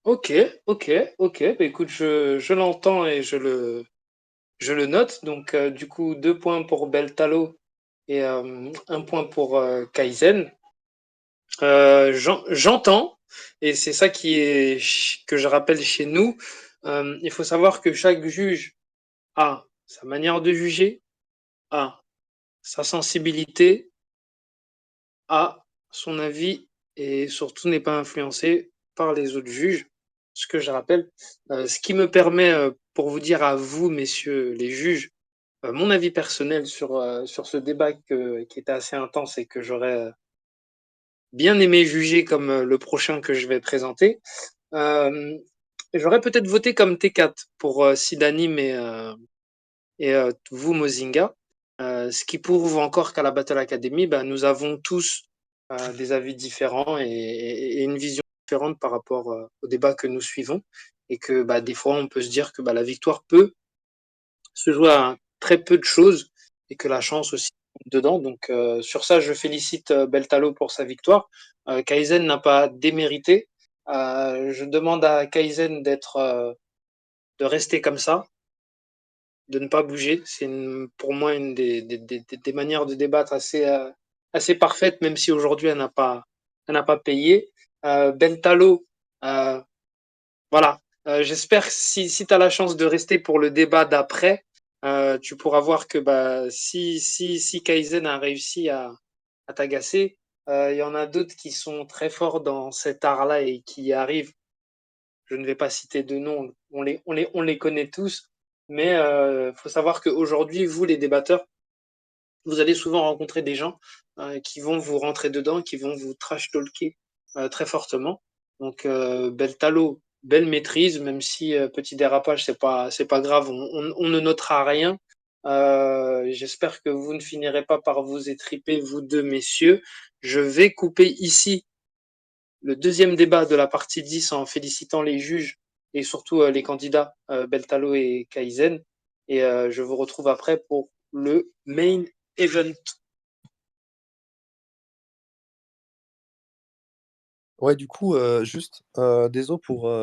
Ok, ok, ok. Bah, écoute, je l'entends et je le note. Donc, du coup, 2 points pour Beltalo et 1 point pour Kaizen. J'entends, et c'est ça que je rappelle chez nous. Il faut savoir que chaque juge a sa manière de juger, a sa sensibilité, a son avis et surtout n'est pas influencé par les autres juges. Ce que je rappelle, ce qui me permet, pour vous dire à vous, messieurs les juges, mon avis personnel sur ce débat qui était assez intense et que j'aurais bien aimé juger comme le prochain que je vais présenter. Euh, J'aurais peut-être voté comme T4 pour Sidanim et vous, Mozinga. Ce qui prouve encore qu'à la Battle Academy, bah, nous avons tous des avis différents et une vision différente par rapport au débat que nous suivons. Et que bah, des fois, on peut se dire que bah, la victoire peut se jouer à très peu de choses et que la chance aussi compte dedans. Donc sur ça, je félicite Beltalo pour sa victoire. Kaizen n'a pas démérité. Je demande à Kaizen de rester comme ça, de ne pas bouger. C'est pour moi une des manières de débattre assez parfaite, même si aujourd'hui elle n'a pas payé. Bentalo, voilà, J'espère que si tu as la chance de rester pour le débat d'après, tu pourras voir que si Kaizen a réussi à t'agacer, il y en a d'autres qui sont très forts dans cet art-là et qui y arrivent. Je ne vais pas citer de noms, on les connaît tous, mais faut savoir qu'aujourd'hui, vous les débatteurs, vous allez souvent rencontrer des gens qui vont vous rentrer dedans, qui vont vous trash talker très fortement. Donc Beltalo, belle maîtrise, même si petit dérapage, c'est pas grave, on ne notera rien. J'espère que vous ne finirez pas par vous étriper, vous deux messieurs. Je vais couper ici le deuxième débat de la partie 10 en félicitant les juges et surtout les candidats Beltalo et Kaizen. Et je vous retrouve après pour le main event. Ouais, du coup, juste, désolé pour